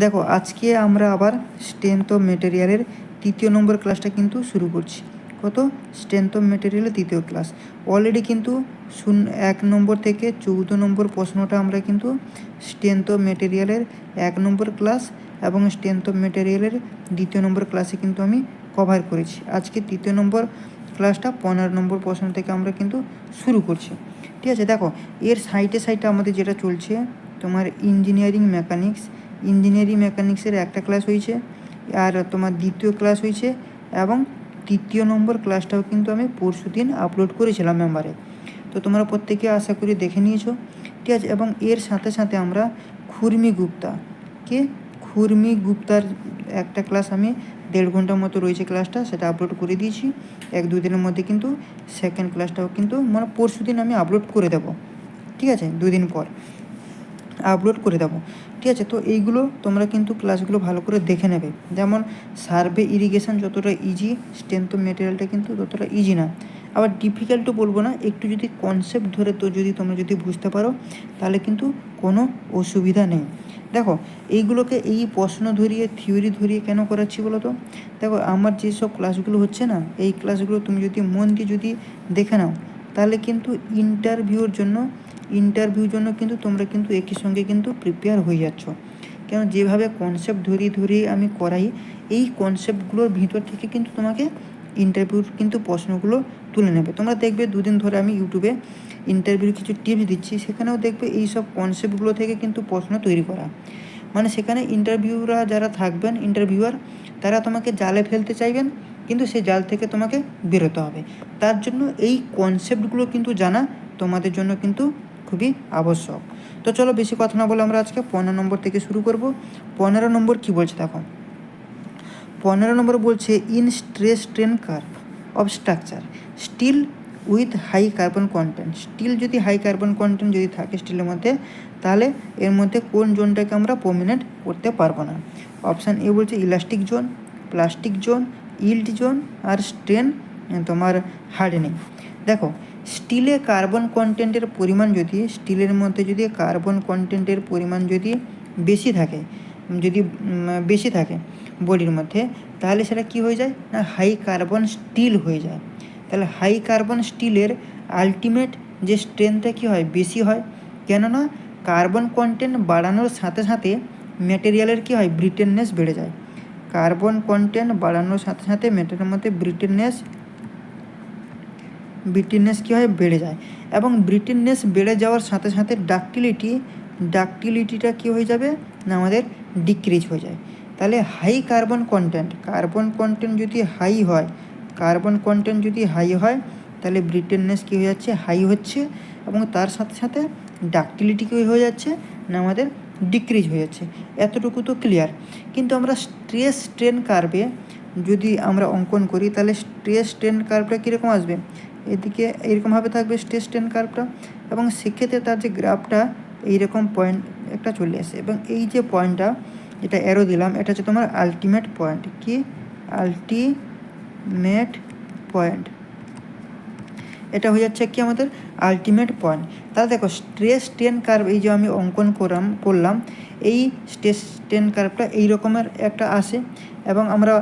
দেখো আজকে আমরা আবার স্ট্রেংথ অফ মেটেরিয়ালের 3য় নম্বর ক্লাসটা কিন্তু শুরু করছি। কত? স্ট্রেংথ অফ মেটেরিয়ালের 3য় ক্লাস। অলরেডি কিন্তু 1 নম্বর থেকে 14 নম্বর প্রশ্নটা আমরা কিন্তু স্ট্রেংথ অফ মেটেরিয়ালের 1 নম্বর ক্লাস এবং স্ট্রেংথ অফ মেটেরিয়ালের 2য় নম্বর ক্লাসে কিন্তু আমি কভার করেছি। আজকে 3য় নম্বর ক্লাসটা 15 নম্বর প্রশ্ন থেকে আমরা কিন্তু শুরু করছি। ঠিক আছে, দেখো এর সাইডে আমাদের যেটা চলছে তোমার ইঞ্জিনিয়ারিং মেকানিক্সের একটা ক্লাস হয়েছে, আর তোমার 2য় ক্লাস হয়েছে, এবং 3য় নম্বর ক্লাসটাও কিন্তু আমি পরশুদিন আপলোড করেছিলাম মেম্বারে। তো তোমরা প্রত্যেকে আশা করি দেখে নিয়েছো। ঠিক আছে, এবং এর সাথে আমরা খুরমি গুপ্তার একটা ক্লাস আমি 1.5 ঘন্টার মতো রয়েছে ক্লাসটা, সেটা আপলোড করে দিয়েছি। 1-2 দিনের মধ্যে কিন্তু সেকেন্ড ক্লাসটাও কিন্তু মানে পরশুদিন আমি আপলোড করে দেবো। ঠিক আছে, 2 দিন পর আপলোড করে দেবো। ঠিক আছে, তো এইগুলো তোমরা কিন্তু ক্লাসগুলো ভালো করে দেখে নেবে। যেমন সার্ভে ইরিগেশন যতটা ইজি, স্ট্রেংথ অফ মেটেরিয়ালটা কিন্তু ততটা ইজি না। আবার ডিফিকাল্টও বলবো না, একটু যদি কনসেপ্ট ধরে তো তোমরা যদি বুঝতে পারো তাহলে কিন্তু কোনো অসুবিধা নেই। দেখো এইগুলোকে এই প্রশ্ন ধরিয়ে থিওরি ধরিয়ে কেন করাচ্ছি বলো তো? দেখো আমার যেসব ক্লাসগুলো হচ্ছে না, এই ক্লাসগুলো তুমি যদি মন দিয়ে যদি দেখে নাও তাহলে কিন্তু ইন্টারভিউর জন্য কিন্তু তোমরা কিন্তু একই সঙ্গে কিন্তু প্রিপেয়ার হয়ে যাচ্ছ। কেন যেভাবে কনসেপ্ট ধরিয়ে আমি করাই, এই কনসেপ্টগুলোর ভিতর থেকে কিন্তু তোমাকে ইন্টারভিউর কিন্তু প্রশ্নগুলো তুলে নেবে। তোমরা দেখবে 2 দিন ধরে আমি ইউটিউবে ইন্টারভিউর কিছু টিপস দিচ্ছি, সেখানেও দেখবে এই সব কনসেপ্টগুলো থেকে কিন্তু প্রশ্ন তৈরি করা। মানে সেখানে ইন্টারভিউয়ার তারা তোমাকে জালে ফেলতে চাইবেন, কিন্তু সেই জাল থেকে তোমাকে বেরোতে হবে। তার জন্য এই কনসেপ্টগুলো কিন্তু জানা তোমাদের জন্য কিন্তু খুবই আবশ্যক। তো চলো বেশি কথা না বলে আমরা আজকে 15 নম্বর থেকে শুরু করব। 15 নম্বর কী বলছে দেখো। 15 নম্বর বলছে in stress strain curve of structure steel with high carbon content. Steel যদি হাই কার্বন কন্টেন্ট যদি থাকে স্টিলের মধ্যে, তাহলে এর মধ্যে কোন জোনটাকে আমরা প্রমিনেন্ট করতে পারবো না? অপশান এ বলছে elastic zone, plastic zone, yield zone, আর স্ট্রেন তোমার হার্ডেনিং। দেখো স্টিলের মধ্যে যদি কার্বন কন্টেন্টের পরিমাণ যদি বেশি থাকে বডির মধ্যে, তাহলে সেটা কি হয়ে যায় না হাই কার্বন স্টিল হয়ে যায়। তাহলে হাই কার্বন স্টিলের আলটিমেট যে স্ট্রেংথটা কী হয়, বেশি হয়। কেননা কার্বন কন্টেন্ট বাড়ানোর সাথে সাথে ম্যাটেরিয়ালের কী হয়, ব্রিটেননেস বেড়ে যায়। কার্বন কন্টেন্ট বাড়ানোর সাথে সাথে ম্যাটেরিয়ালের মধ্যে ব্রিটেননেস কী হয়, বেড়ে যায়। এবং ব্রিটেননেস বেড়ে যাওয়ার সাথে সাথে ডাকটিলিটিটা কী হয়ে যাবে না আমাদের ডিক্রিজ হয়ে যায়। তাহলে হাই কার্বন কন্টেন্ট যদি হাই হয় তাহলে ব্রিটেননেস কী হয়ে যাচ্ছে, হাই হচ্ছে, এবং তার সাথে সাথে ডাকটিলিটি কী হয়ে যাচ্ছে না আমাদের ডিক্রিজ হয়ে যাচ্ছে। এতটুকু তো ক্লিয়ার। কিন্তু আমরা স্ট্রেস স্ট্রেন কার্ভে যদি আমরা অঙ্কন করি তাহলে স্ট্রেস স্ট্রেন কার্ভটা কীরকম আসবে, এদিকে এইরকমভাবে থাকবে স্ট্রেস স্ট্রেন কার্ভটা, এবং সেক্ষেত্রে তার যে গ্রাফটা এইরকম পয়েন্ট একটা চলে আসে, এবং এই যে পয়েন্টটা এটা অ্যারো দিলাম, এটা হচ্ছে তোমার আলটিমেট পয়েন্ট। কি আলটিমেট পয়েন্ট? এটা হয়ে যাচ্ছে কি আমাদের আলটিমেট পয়েন্ট। তাহলে দেখো স্ট্রেস স্ট্রেন কার্ভ এই যে আমি অঙ্কন করলাম, এই স্ট্রেস স্ট্রেন কার্ভটা এই রকমের একটা আসে, এবং আমরা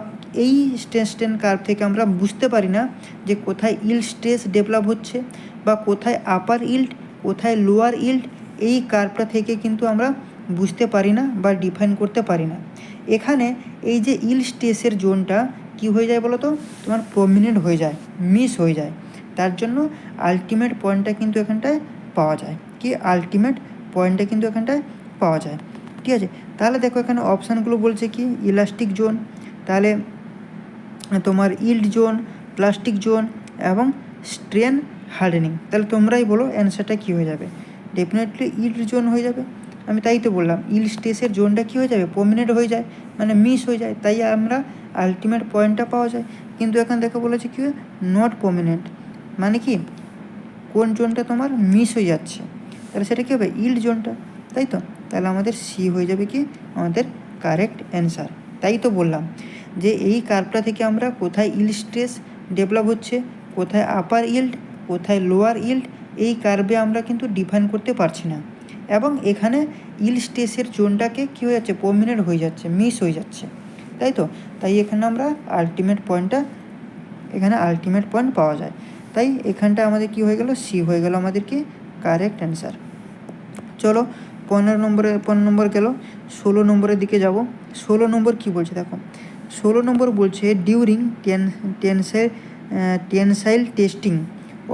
এই স্ট্রেস স্ট্রেন কার্ভ থেকে আমরা বুঝতে পারি না যে কোথায় ইল্ড স্ট্রেস ডেভেলপ হচ্ছে বা কোথায় আপার ইল্ড, কোথায় লোয়ার ইল্ড। এই কার্ভটা থেকে কিন্তু আমরা বুঝতে পারি না বা ডিফাইন করতে পারি না। এখানে এই যে ইল্ড স্ট্রেসের জোনটা কি হয়ে যায় বলো তো, তোমার প্রমিনেন্ট হয়ে যায়, মিস হয়ে যায়। তার জন্য আলটিমেট পয়েন্টটা কিন্তু এখানটায় পাওয়া যায়। ঠিক আছে, তাহলে দেখো এখানে অপশানগুলো বলছে কি ইলাস্টিক জোন, তাহলে তোমার ইল্ড জোন, প্লাস্টিক জোন, এবং স্ট্রেন হার্ডেনিং। তাহলে তোমরাই বলো অ্যান্সারটা কী হয়ে যাবে? ডেফিনেটলি ইল্ড জোন হয়ে যাবে। আমি তাই তো বললাম, ইল্ড স্ট্রেসের জোনটা কী হয়ে যাবে, প্রমিনেন্ট হয়ে যায়, মানে মিস হয়ে যায়, তাই আমরা আলটিমেট পয়েন্টটা পাওয়া যায়। কিন্তু এখানে দেখো বলেছে কি নট প্রমিনেন্ট, মানে কি কোন জোনটা তোমার মিস হয়ে যাচ্ছে, তাহলে সেটা কী হবে, ইল্ড জোনটা, তাই তো? তাহলে আমাদের সি হয়ে যাবে কি আমাদের কারেক্ট অ্যান্সার। তাই তো বললাম যে এই কার্ভটা থেকে আমরা কোথায় ইল্ড স্ট্রেস ডেভেলপ হচ্ছে, কোথায় আপার ইল্ড, কোথায় লোয়ার ইল্ড, এই কার্ভে আমরা কিন্তু ডিফাইন করতে পারছি না। এবং এখানে ইল স্ট্রেসের জোনটাকে কী হয়ে যাচ্ছে, প্রমিনেন্ট হয়ে যাচ্ছে, মিস হয়ে যাচ্ছে, তাই তো। তাই এখানে আমরা আলটিমেট পয়েন্ট পাওয়া যায়। তাই এখানটা আমাদের কি হয়ে গেল, সি হয়ে গেল আমাদের কি কারেক্ট অ্যান্সার। চলো 15 নম্বর গেল। 16 নম্বরের দিকে যাব। 16 নম্বর কি বলছে দেখো, 16 নম্বর বলছে during tensile testing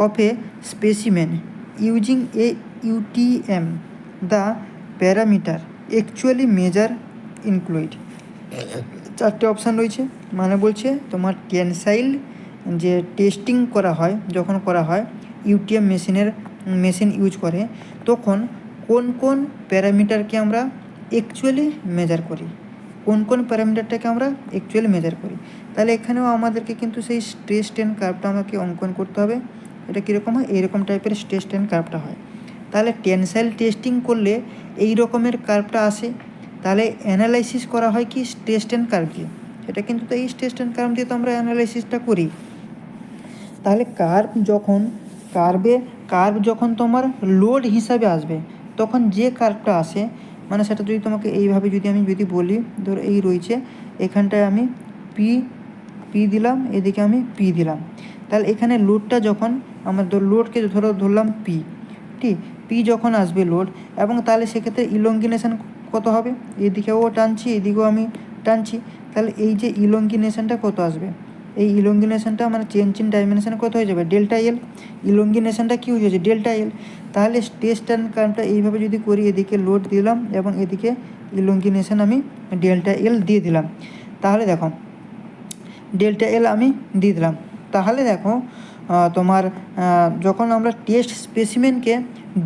of a specimen using a UTM the parameter actually measure include. 4টে অপশান রয়েছে, মানে বলছে তোমার টেনসাইল যে টেস্টিং করা হয়, যখন করা হয় UTM মেশিন ইউজ করে, তখন কোন কোন প্যারামিটারকে আমরা অ্যাকচুয়ালি মেজার করি, কোন কোন প্যারামিটারটাকে আমরা অ্যাকচুয়ালি মেজার করি। তাহলে এখানেও আমাদেরকে কিন্তু সেই স্ট্রেস স্ট্রেন কার্ভটা আমাকে অঙ্কন করতে হবে। এটা কীরকম হয়, এইরকম টাইপের স্ট্রেস স্ট্রেন কার্ভটা হয়। তাহলে টেনসাইল টেস্টিং করলে এই রকমের কার্ভটা আসে। তাহলে অ্যানালাইসিস করা হয় কি স্ট্রেস স্ট্রেন কার্ভ দিয়ে, এটা কিন্তু তো এই স্ট্রেস স্ট্রেন কার্ভ দিয়ে তো আমরা অ্যানালাইসিসটা করি। তাহলে কার্ভ যখন তোমার লোড হিসাবে আসবে, তখন যে কার্ভটা আসে, মানে সেটা যদি তোমাকে এইভাবে আমি বলি, ধরো এই রয়েছে, এখানটায় আমি পি দিলাম, এদিকে আমি পি দিলাম। তাহলে এখানে লোডটা যখন আমার লোডকে ধরলাম পি, ঠিক, পি যখন আসবে লোড, এবং তাহলে সেক্ষেত্রে ইলঙ্গিনেশন কত হবে, এদিকেও টানছি এদিকেও আমি টানছি, তাহলে এই যে ইলঙ্গিনেশনটা কত আসবে, এই ইলঙ্গিনেশনটা মানে চেঞ্জ ইন ডাইমেনশন কত হয়ে যাবে, ডেল্টা এল। ইলঙ্গিনেশনটা কী হয়ে যাচ্ছে, ডেল্টা এল। তাহলে স্ট্রেস স্ট্রেন কার্ভটা এইভাবে যদি করি, এদিকে লোড দিলাম এবং এদিকে ইলঙ্গিনেশন আমি ডেল্টা এল দিয়ে দিলাম। তাহলে দেখো ডেল্টা এল আমি দিয়ে দিলাম। তাহলে দেখো তোমার যখন আমরা টেস্ট স্পেসিমেনকে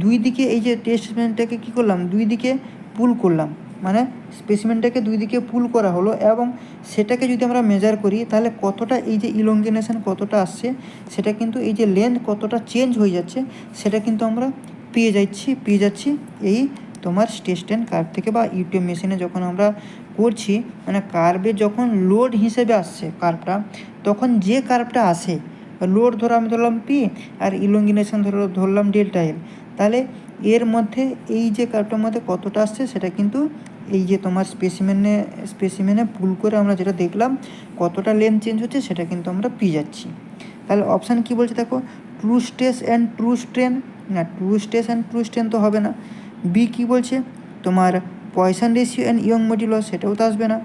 দুই দিকে, এই যে টেস্ট স্পেসিমেনটাকে কী করলাম, দুই দিকে পুল করলাম, মানে স্পেসিমেনটাকে দুই দিকে পুল করা হলো, এবং সেটাকে যদি আমরা মেজার করি, তাহলে কতটা এই যে ইলঙ্গিনেশন কতটা আসছে, সেটা কিন্তু এই যে লেন্থ কতটা চেঞ্জ হয়ে যাচ্ছে, সেটা কিন্তু আমরা পেয়ে যাচ্ছি এই তোমার স্ট্রেস স্ট্রেন কার্ভ থেকে, বা UTM মেশিনে যখন আমরা করছি, মানে কার্ভে যখন লোড হিসেবে আসছে কার্ভটা, তখন যে কার্ভটা আসে, লোড আমি ধরলাম পি, আর ইলঙ্গিনেশন ধরলাম ডেল্টা এল, তাহলে এর মধ্যে এই যে কার্ভটার মধ্যে কতটা আসছে, সেটা কিন্তু এই যে তোমার স্পেসিমেনে পুল করে আমরা যেটা দেখলাম কতটা লেন্থ চেঞ্জ হচ্ছে, সেটা কিন্তু আমরা পেয়ে যাচ্ছি। তাহলে অপশান কি বলছে দেখো, true stress and true strain, না true stress and true strain তো হবে না। বি কী বলছে, তোমার Poisson ratio and Young modulus, সেটাও তো আসবে না।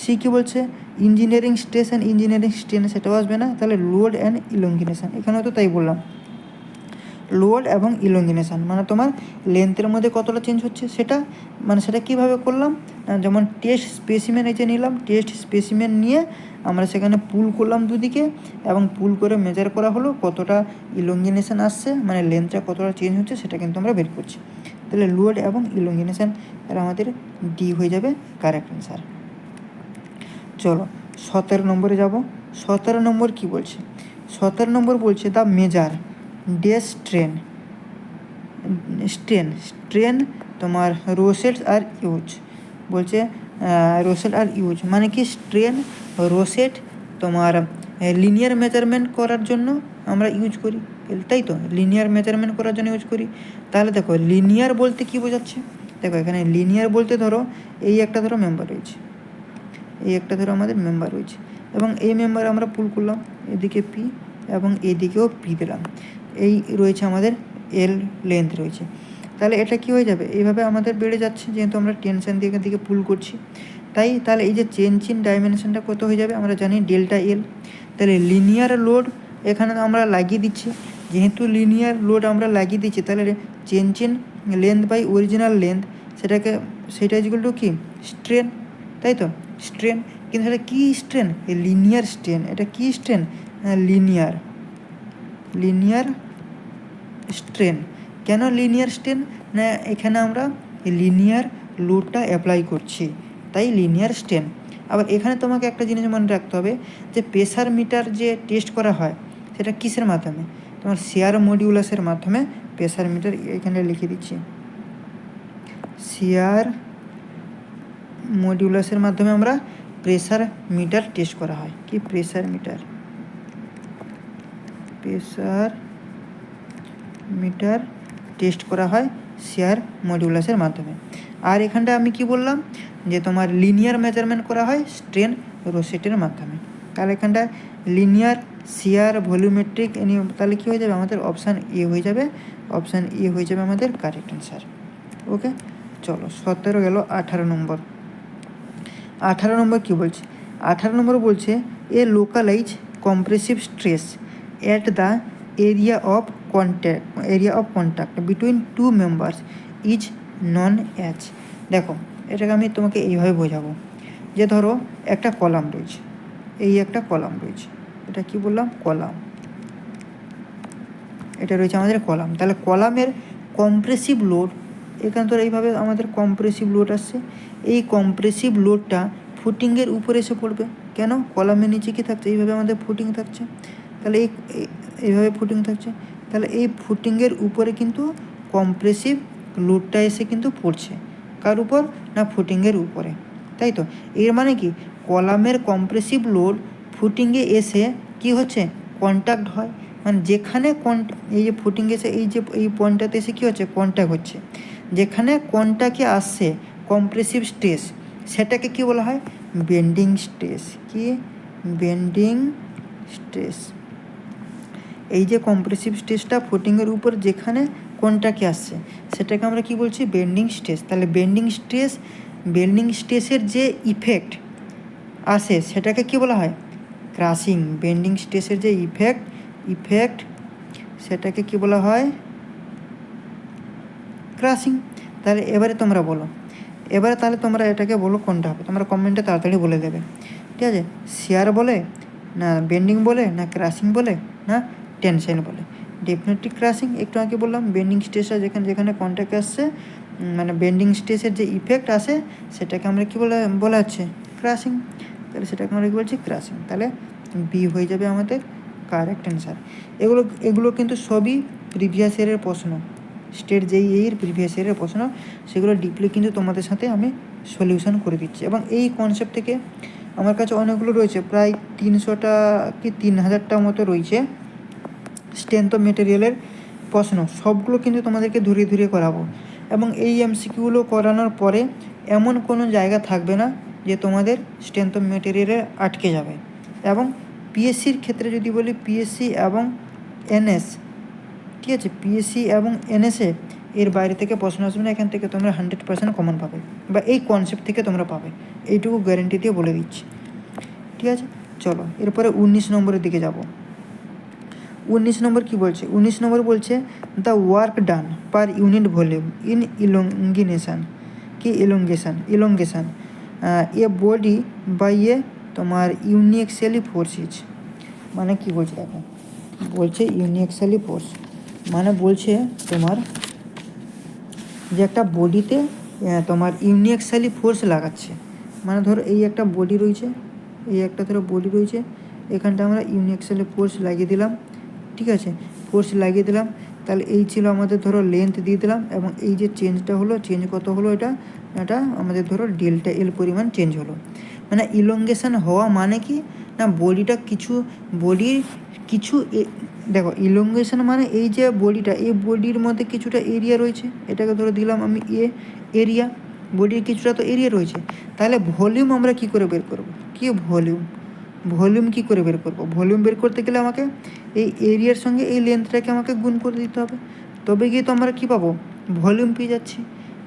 সি কী বলছে, engineering stress and engineering strain, সেটাও আসবে না। তাহলে লোড অ্যান্ড ইলঙ্গিনেশন, এখানেও তো তাই বললাম, লোড এবং ইলঙ্গিনেশন মানে তোমার লেন্থের মধ্যে কতটা চেঞ্জ হচ্ছে, সেটা কীভাবে করলাম, যেমন টেস্ট স্পেসিমেন এই যে নিলাম, টেস্ট স্পেসিমেন নিয়ে আমরা সেখানে পুল করলাম দুদিকে, এবং পুল করে মেজার করা হলো কতটা ইলঙ্গিনেশন আসছে, মানে লেন্থটা কতটা চেঞ্জ হচ্ছে, সেটা কিন্তু আমরা বের করছি। তাহলে লোড এবং ইলঙ্গিনেশন এর আমাদের ডি হয়ে যাবে কারেক্ট অ্যান্সার। চলো 17 নম্বরে যাব। 17 নম্বর কী বলছে, 17 নম্বর বলছে দ্য মেজার ডে স্ট্রেন তোমার রোসেট আর ইউজ, বলছে রোসেট আর ইউজ মানে কি স্ট্রেন রোসেট তোমার লিনিয়ার মেজারমেন্ট করার জন্য আমরা ইউজ করি, তাই তো, লিনিয়ার মেজারমেন্ট করার জন্য ইউজ করি। তাহলে দেখো লিনিয়ার বলতে কী বোঝাচ্ছে, দেখো এখানে লিনিয়ার বলতে ধরো এই একটা ধরো মেম্বার রয়েছে, এই একটা ধরো আমাদের মেম্বার রয়েছে, এবং এই মেম্বার আমরা পুল করলাম, এদিকে পি এবং এদিকেও পি দিলাম, এই রয়েছে আমাদের এল লেন্থ রয়েছে। তাহলে এটা কি হয়ে যাবে, এইভাবে আমাদের বেড়ে যাচ্ছে, যেহেতু আমরা টেনশন দিয়ে এখান থেকে পুল করছি, তাহলে এই যে চেঞ্জ ইন ডাইমেনশনটা কত হয়ে যাবে, আমরা জানি ডেল্টা এল। তাহলে লিনিয়ার লোড এখানে আমরা লাগিয়ে দিচ্ছি, যেহেতু লিনিয়ার লোড আমরা লাগিয়ে দিচ্ছি, তাহলে change in length by original length, সেটা ইকুয়াল টু কি স্ট্রেন, তাই তো, স্ট্রেন। কিন্তু এটা কী স্ট্রেন, লিনিয়ার স্ট্রেন, এটা কী স্ট্রেন, লিনিয়ার স্ট্রেন। কেন লিনিয়ার স্ট্রেন, না এখানে আমরা লিনিয়ার লোডটা অ্যাপ্লাই করছি, তাই লিনিয়ার স্ট্রেন। আবার এখানে তোমাকে একটা জিনিস মনে রাখতে হবে, যে প্রেসার মিটার যে টেস্ট করা হয়, সেটা কিসের মাধ্যমে, তোমার শেয়ার মডিউলাসের মাধ্যমে প্রেসার মিটার, এখানে লিখে দিচ্ছি, শেয়ার মডিউলাসের মাধ্যমে আমরা প্রেসার মিটার টেস্ট করা হয়। কি প্রেসার মিটার টেস্ট করা হয় শিয়ার মডিউলাসের মাধ্যমে। আর এখানটা আমি কি বললাম যে তোমার লিনিয়ার মেজারমেন্ট করা হয় স্ট্রেন রোসেটের মাধ্যমে। তাহলে এখানটা লিনিয়ার শিয়ার ভলিউমেট্রিক তাহলে কী হয়ে যাবে আমাদের অপশান এ হয়ে যাবে, অপশান এ হয়ে যাবে আমাদের কারেক্ট অ্যান্সার। ওকে, চলো 17 গেল। 18 নম্বর। 18 নম্বর কী বলছে? 18 নম্বর বলছে a localise compressive stress at the area of contact between two members is known as. দেখো এটাকে আমি তোমাকে এইভাবে বোঝাবো যে ধরো একটা কলাম রয়েছে, এই একটা কলাম রয়েছে, এটা কি বললাম কলাম, এটা রয়েছে আমাদের কলাম। তাহলে কলামের কম্প্রেসিভ লোড, এখানে ধরো এইভাবে আমাদের কম্প্রেসিভ লোড আসছে, এই কম্প্রেসিভ লোডটা ফুটিংয়ের উপরে এসে পড়বে। কেন? কলামের নিচে কি থাকছে? এইভাবে আমাদের ফুটিং থাকছে, তাহলে এইভাবে ফুটিং থাকছে, তাহলে এই ফুটিংয়ের উপরে কিন্তু কম্প্রেসিভ লোডটা এসে কিন্তু পড়ছে। কার উপর? না ফুটিংয়ের উপরে, তাই তো। এর মানে কি কলামের কম্প্রেসিভ লোড ফুটিংয়ে এসে কি হচ্ছে? কন্ট্যাক্ট হয়, মানে যেখানে এই যে ফুটিং এসে এই পয়েন্টটাতে এসে কী হচ্ছে? কন্ট্যাক্ট হচ্ছে। যেখানে কন্ট্যাক্টে আসছে কম্প্রেসিভ স্ট্রেস, সেটাকে কি বলা হয়? Bending stress. কি? Bending stress. এই যে কম্প্রেসিভ স্ট্রেসটা ফুটিংয়ের উপর যেখানে কন্ট্যাক্টে আসছে সেটাকে আমরা কি বলছি? Bending stress. তাহলে বেন্ডিং স্ট্রেসের যে ইফেক্ট আসে সেটাকে কি বলা হয়? ক্রাশিং। বেন্ডিং স্ট্রেসের যে ইফেক্ট সেটাকে কি বলা হয়? ক্রাশিং। তাহলে এবারে তোমরা বলো, তাহলে তোমরা এটাকে বলো কোনটা হবে, তোমরা কমেন্টে তাড়াতাড়ি বলে দেবে, ঠিক আছে? শিয়ার বলে, না বেন্ডিং বলে, না ক্রাশিং বলে, না টেনশন বলে? Definitely crushing. একটু আগে বললাম বেন্ডিং স্ট্রেসটা যেখানে কন্ট্যাক্ট আসছে, মানে বেন্ডিং স্ট্রেসের যে ইফেক্ট আসে সেটাকে আমরা কী বলা হচ্ছে? ক্রাশিং। তাহলে সেটাকে আমরা কী বলছি? ক্রাশিং। তাহলে বি হয়ে যাবে আমাদের কারেক্ট অ্যান্সার। এগুলো কিন্তু সবই প্রিভিয়াস ইয়ারের প্রশ্ন, স্টেট JEE প্রিভিয়াস ইয়ারের প্রশ্ন, সেগুলো ডিপলি কিন্তু তোমাদের সাথে আমি সলিউশন করে দিচ্ছি। এবং এই কনসেপ্ট থেকে আমার কাছে অনেকগুলো রয়েছে, প্রায় 300টা কি 3000টার মতো রয়েছে স্ট্রেংথ অফ মেটেরিয়ালের প্রশ্ন, সবগুলো কিন্তু তোমাদেরকে ধরিয়ে করাবো। এবং এই MCQগুলো করানোর পরে এমন কোনো জায়গা থাকবে না যে তোমাদের স্ট্রেংথ অফ মেটেরিয়ালে আটকে যাবে। এবং পিএসসির ক্ষেত্রে যদি বলি, পিএসসি এবং NS, ঠিক আছে, পিএসসি এবং NSে এর বাইরে থেকে প্রশ্ন আসবে না, এখান থেকে তোমরা 100% কমন পাবে, বা এই কনসেপ্ট থেকে তোমরা পাবে, এইটুকু গ্যারেন্টি দিয়ে বলে দিচ্ছি, ঠিক আছে? চলো এরপরে 19 নম্বরের দিকে যাব। 19 নম্বর কী বলছে? 19 নম্বর বলছে the work done per unit volume in elongation a body by a তোমার ইউনিএক্সিয়ালি ফোর্স ইজ। মানে কি বলছে দেখো, বলছে ইউনিএক্সিয়ালি ফোর্স মানে বলছে তোমার যে একটা বডিতে তোমার ইউনিএক্সিয়ালি ফোর্স লাগাচ্ছে। মানে ধরো এই একটা বডি রয়েছে, এখানটা আমরা ইউনিএক্সিয়ালি ফোর্স লাগিয়ে দিলাম, ঠিক আছে, তাহলে এই ছিল আমাদের ধরো লেন্থ দিয়ে দিলাম, এবং এই যে চেঞ্জটা হলো, চেঞ্জ কত হলো? এটা আমাদের ধরো ডেল্টা এল পরিমাণ চেঞ্জ হলো। মানে ইলংগেশন হওয়া মানে কি না, বডির কিছু দেখো, ইলংগেশন মানে এই যে বডিটা, এই বডির মধ্যে কিছুটা এরিয়া রয়েছে, এটাকে ধরে দিলাম আমি এরিয়া, বডির কিছুটা তো এরিয়া রয়েছে। তাহলে ভলিউম আমরা কি করে বের করব? ভলিউম কী করে বের করব? ভলিউম বের করতে গেলে আমাকে এই এরিয়ার সঙ্গে এই লেন্থটাকে আমাকে গুণ করে দিতে হবে, তবে গিয়ে তো আমরা কী পাবো? ভলিউম পেয়ে যাচ্ছি,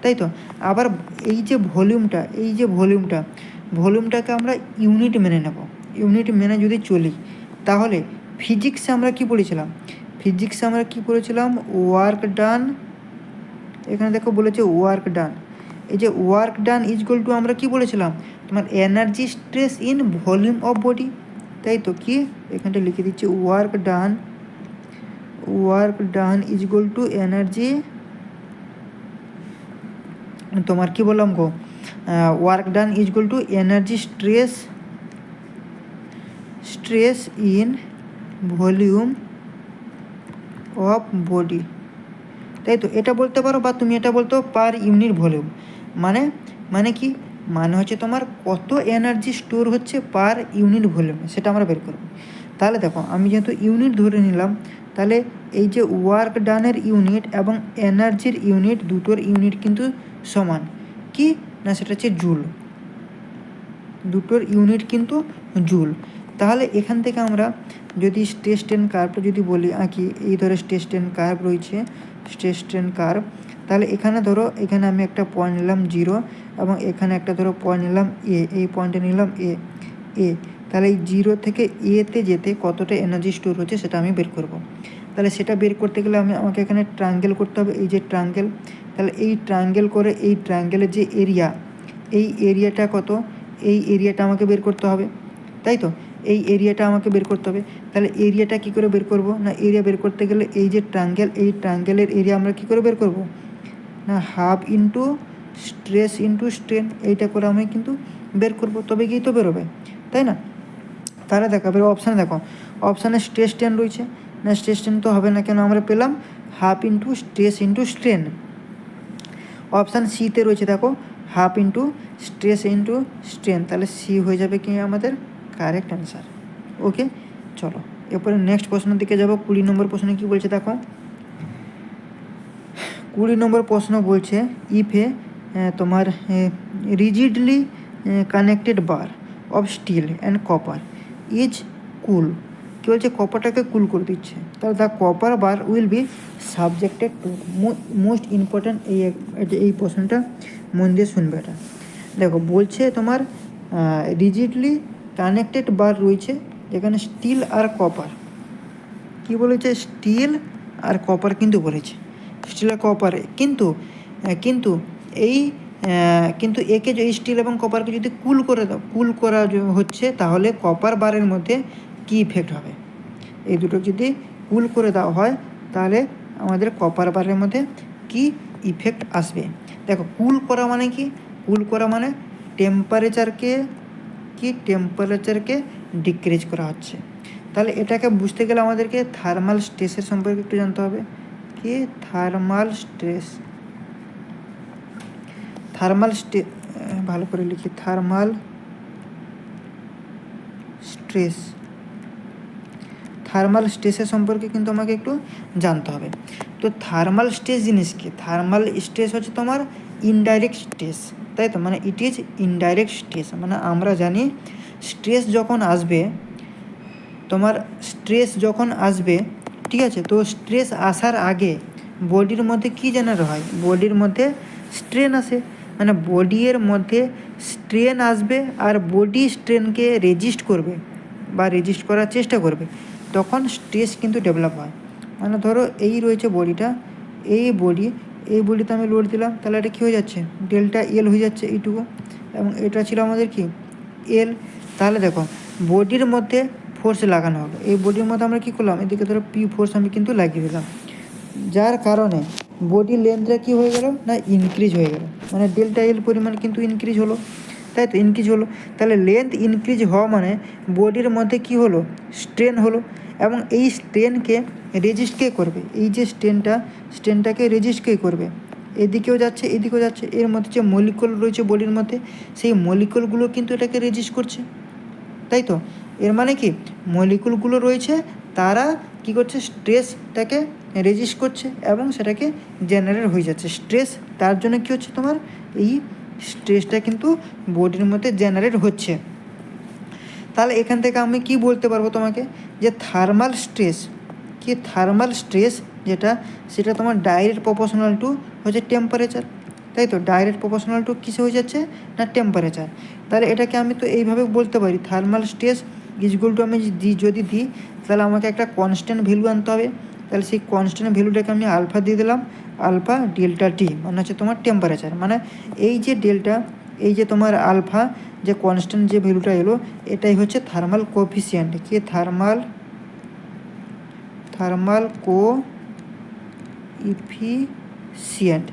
তাই তো। আবার এই যে ভলিউমটাকে আমরা ইউনিট মেনে নেব। ইউনিট মেনে যদি চলি, তাহলে ফিজিক্সে আমরা কি পড়েছিলাম? ওয়ার্ক ডান, এখানে দেখো বলেছে ওয়ার্ক ডান। এই যে work done is equal to আমরা কি বলেছিলাম? তোমার energy stress in volume of body, তাই তো। কি এখানটা লিখে দিচ্ছি, work done is equal to energy, তোমার কি বললাম গো, work done is equal to energy stress in volume of body, তাই তো। এটা বলতে পারো, বা তুমি এটা বলতে পার ইউনিট ভলিউম। মানে কি? মানে হচ্ছে তোমার কত এনার্জি স্টোর হচ্ছে পার ইউনিট ভলিউমে, সেটা আমরা বের করব। তাহলে দেখো আমি যেহেতু ইউনিট ধরে নিলাম, তাহলে এই যে ওয়ার্ক ডানের ইউনিট এবং এনার্জির ইউনিট, দুটোর ইউনিট কিন্তু সমান। কি না, সেটা হচ্ছে জুল। দুটোর ইউনিট কিন্তু জুল। তাহলে এখান থেকে আমরা যদি স্ট্রেস স্ট্রেন কার্ভটা যদি বলি আঁকি, এই ধরো স্ট্রেস স্ট্রেন কার্ভ রয়েছে, স্ট্রেস স্ট্রেন কার্ভ। তাহলে এখানে ধরো, এখানে আমি একটা পয়েন্ট নিলাম 0 এবং এখানে একটা ধরো পয়েন্ট নিলাম এ, এই পয়েন্টে নিলাম এ। তাহলে এই 0 থেকে এতে যেতে কতটা এনার্জি স্টোর হচ্ছে সেটা আমি বের করব। তাহলে সেটা বের করতে গেলে আমাকে এখানে ট্রায়াঙ্গেল করতে হবে, এই যে ট্রায়াঙ্গেল। তাহলে এই ট্রায়াঙ্গেল করে এই ট্রায়াঙ্গেলের যে এরিয়া, এই এরিয়াটা কত, এই এরিয়াটা আমাকে বের করতে হবে, তাই তো? এই এরিয়াটা আমাকে বের করতে হবে। তাহলে এরিয়াটা কী করে বের করব না, এরিয়া বের করতে গেলে এই যে ট্রায়াঙ্গেল, এই ট্রায়াঙ্গেলের এরিয়া আমরা কী করে বের করব না, half into stress into strain, এইটা করে আমি কিন্তু বের করব, তবে গিয়েই তো বেরোবে, তাই না? তাহলে দেখো এবার অপশানে দেখো, অপশানে স্ট্রেস স্ট্রেন রয়েছে না, স্ট্রেস স্ট্রেন তো হবে না, কেন আমরা পেলাম half into stress into strain. Option সিতে রয়েছে দেখো half into stress into strain, তাহলে সি হয়ে যাবে কি আমাদের কারেক্ট অ্যান্সার। ওকে, চলো এরপরে নেক্সট প্রশ্নের দিকে যাবো। 20 নম্বর প্রশ্নে কী বলছে দেখো, 20 নম্বর প্রশ্ন বলছে ইফে তোমার rigidly connected bar of steel and copper is cool. কী বলছে, কপারটাকে কুল করে দিচ্ছে, তাহলে the copper bar will be subjected to, most important এই প্রশ্নটা মন দিয়ে শুনবে। এটা দেখো বলছে তোমার রিজিডলি কানেক্টেড বার রয়েছে, যেখানে স্টিল আর কপার, কী বলেছে, স্টিল আর কপার কিন্তু বলেছে, স্টিল আর কপারে, কিন্তু একে এই স্টিল এবং কপারকে যদি কুল করা হচ্ছে, তাহলে কপার বারের মধ্যে কী ইফেক্ট হবে, এই দুটো যদি কুল করে দেওয়া হয় তাহলে আমাদের কপার বারের মধ্যে কি ইফেক্ট আসবে। দেখো কুল করা মানে কি, কুল করা মানে টেম্পারেচারকে ডিক্রিজ করা হচ্ছে। তাহলে এটাকে বুঝতে গেলে আমাদেরকে থার্মাল স্ট্রেসের সম্পর্কে একটু জানতে হবে। কি থার্মাল স্ট্রেস, ভালো করে লিখি, থার্মাল স্ট্রেসের সম্পর্কে কিন্তু আমাকে একটু জানতে হবে। তো থার্মাল স্ট্রেস জিনিস কি, থার্মাল স্ট্রেস হচ্ছে তোমার ইনডাইরেক্ট স্ট্রেস, তাই তো, মানে ইট ইজ ইনডাইরেক্ট স্ট্রেস। মানে আমরা জানি স্ট্রেস যখন আসবে, ঠিক আছে, তো স্ট্রেস আসার আগে বডির মধ্যে কী জেনারেট হয়, বডির মধ্যে স্ট্রেন আসে, মানে বডির মধ্যে স্ট্রেন আসবে আর বডি স্ট্রেনকে রেজিস্ট করবে বা রেজিস্ট করার চেষ্টা করবে, তখন স্ট্রেস কিন্তু ডেভেলপ হয়। মানে ধরো এই রয়েছে বডিটা, এই বডিতে আমি লোড দিলাম, তাহলে এটা কী হয়ে যাচ্ছে, ডেল্টা এল হয়ে যাচ্ছে এইটুকু, এবং এটা ছিল আমাদের কি এল। তাহলে দেখো বডির মধ্যে ফোর্স লাগানো হলো, এই বডির মধ্যে আমরা কী করলাম, এদিকে ধরো পি ফোর্স আমি কিন্তু লাগিয়ে দিলাম, যার কারণে বডি লেন্থটা কী হয়ে গেল না, ইনক্রিজ হয়ে গেল, মানে ডেল্টা এল পরিমাণ কিন্তু ইনক্রিজ হলো, তাই তো, ইনক্রিজ হলো। তাহলে লেন্থ ইনক্রিজ হওয়া মানে বডির মধ্যে কি হলো, স্ট্রেন হলো, এবং এই স্ট্রেনকে রেজিস্ট কে করবে, এই যে স্ট্রেনটাকে রেজিস্ট কে করবে, এদিকেও যাচ্ছে এদিকেও যাচ্ছে, এর মধ্যে যে মলিকুল রয়েছে বডির মধ্যে, সেই মলিকুলগুলো কিন্তু এটাকে রেজিস্ট করছে, তাই তো। এর মানে কি, মলিকুলগুলো রয়েছে তারা কি করছে, স্ট্রেসটাকে রেজিস্ট করছে এবং সেটাকে জেনারেট হয়ে যাচ্ছে স্ট্রেস, তার জন্য কী হচ্ছে তোমার এই স্ট্রেসটা কিন্তু বডির মধ্যে জেনারেট হচ্ছে। তাহলে এখান থেকে আমি কি বলতে পারবো তোমাকে, যে থার্মাল স্ট্রেস যেটা, সেটা তোমার ডাইরেক্ট প্রপোর্শনাল টু হচ্ছে টেম্পারেচার, তাই তো, ডাইরেক্ট প্রপোর্শনাল টু কিসে হয়ে যাচ্ছে না, টেম্পারেচার। তাহলে এটাকে আমি তো এইভাবে বলতে পারি, থার্মাল স্ট্রেস ইজগুল টু আমি যদি দিই, তাহলে আমাকে একটা কনস্ট্যান্ট ভ্যালু আনতে হবে, তাহলে সেই কনস্ট্যান্ট ভ্যালুটাকে আমি আলফা দিয়ে দিলাম, আলফা ডেল্টা টি মানে হচ্ছে তোমার টেম্পারেচার, মানে এই যে ডেল্টা, এই যে তোমার আলফা, যে কনস্ট্যান্ট যে ভ্যালুটা এলো, এটাই হচ্ছে থার্মাল কোএফিসিয়েন্ট, কি থার্মাল কোএফিসিয়েন্ট,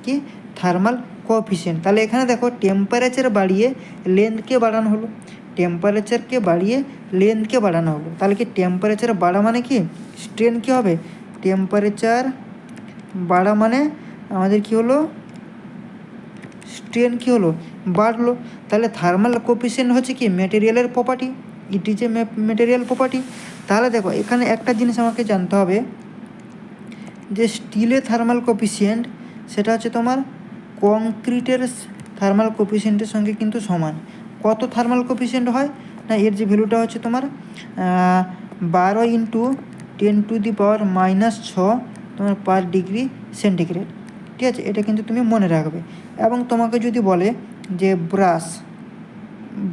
কি থার্মাল কোএফিসিয়েন্ট। তাহলে এখানে দেখো টেম্পারেচার বাড়িয়ে লেন্থকে বাড়ানো হলো, তাহলে কি টেম্পারেচার বাড়া মানে কি স্ট্রেন কী হবে, টেম্পারেচার বাড়া মানে আমাদের কি হলো, স্ট্রেন কী হলো, বাড়লো। তাহলে থার্মাল কোএফিসিয়েন্ট হচ্ছে কি ম্যাটেরিয়ালের property, it is a material property. তাহলে দেখো এখানে একটা জিনিস আমাকে জানতে হবে যে স্টিলের থার্মাল কোফিসিয়েন্ট সেটা হচ্ছে তোমার কংক্রিটের থার্মাল কোফিসিয়েন্টের সঙ্গে কিন্তু সমান। কত থার্মাল কোফিসিয়েন্ট হয় না, এর যে ভ্যালুটা হচ্ছে তোমার 12 × 10⁻⁻6 তোমার পার ডিগ্রি সেন্টিগ্রেড। ঠিক আছে, এটা কিন্তু তুমি মনে রাখবে। এবং তোমাকে যদি বলে যে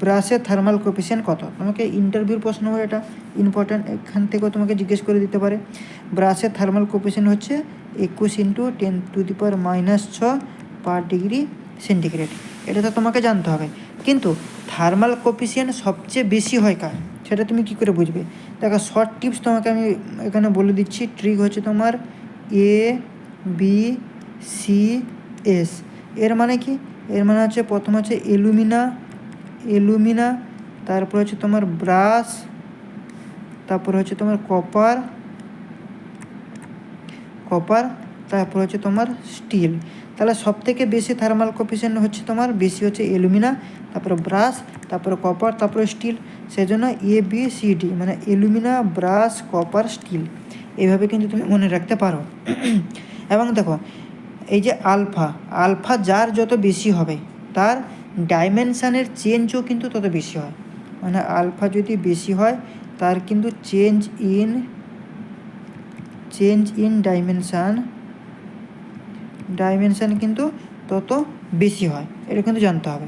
ব্রাশের থার্মাল কোফিসিয়েন্ট কত, তোমাকে ইন্টারভিউর প্রশ্ন হবে, এটা ইম্পর্ট্যান্ট, এখান থেকেও তোমাকে জিজ্ঞেস করে দিতে পারে। ব্রাশের থার্মাল কোফিসিয়েন্ট হচ্ছে 21 × 10⁻⁻6 পার ডিগ্রি সেন্টিগ্রেড। এটা তো তোমাকে জানতে হবে। কিন্তু থার্মাল কোফিসিয়েন্ট সবচেয়ে বেশি হয় কার, সেটা তুমি কী করে বুঝবে? দেখো শর্ট টিপস তোমাকে আমি এখানে বলে দিচ্ছি। ট্রিক হচ্ছে তোমার ABCS। এর মানে কি? এর মানে হচ্ছে প্রথম হচ্ছে অ্যালুমিনা, তারপর হচ্ছে তোমার ব্রাশ, তারপর হচ্ছে তোমার কপার, তারপর হচ্ছে তোমার স্টিল। তাহলে সবথেকে বেশি থার্মাল কোফিসিয়েন্ট হচ্ছে তোমার বেশি হচ্ছে অ্যালুমিনা, তারপরে ব্রাশ, তারপরে কপার, তারপরে স্টিল। সেই জন্য ABCD মানে অ্যালুমিনা, ব্রাশ, কপার, স্টিল, এইভাবে কিন্তু তুমি মনে রাখতে পারো। এবং দেখো এই যে আলফা যার যত বেশি হবে তার ডাইমেনশানের চেঞ্জও কিন্তু তত বেশি হয়। মানে আলফা যদি বেশি হয় তার কিন্তু চেঞ্জ ইন ডাইমেনশান কিন্তু তত বেশি হয়। এটা কিন্তু জানতে হবে,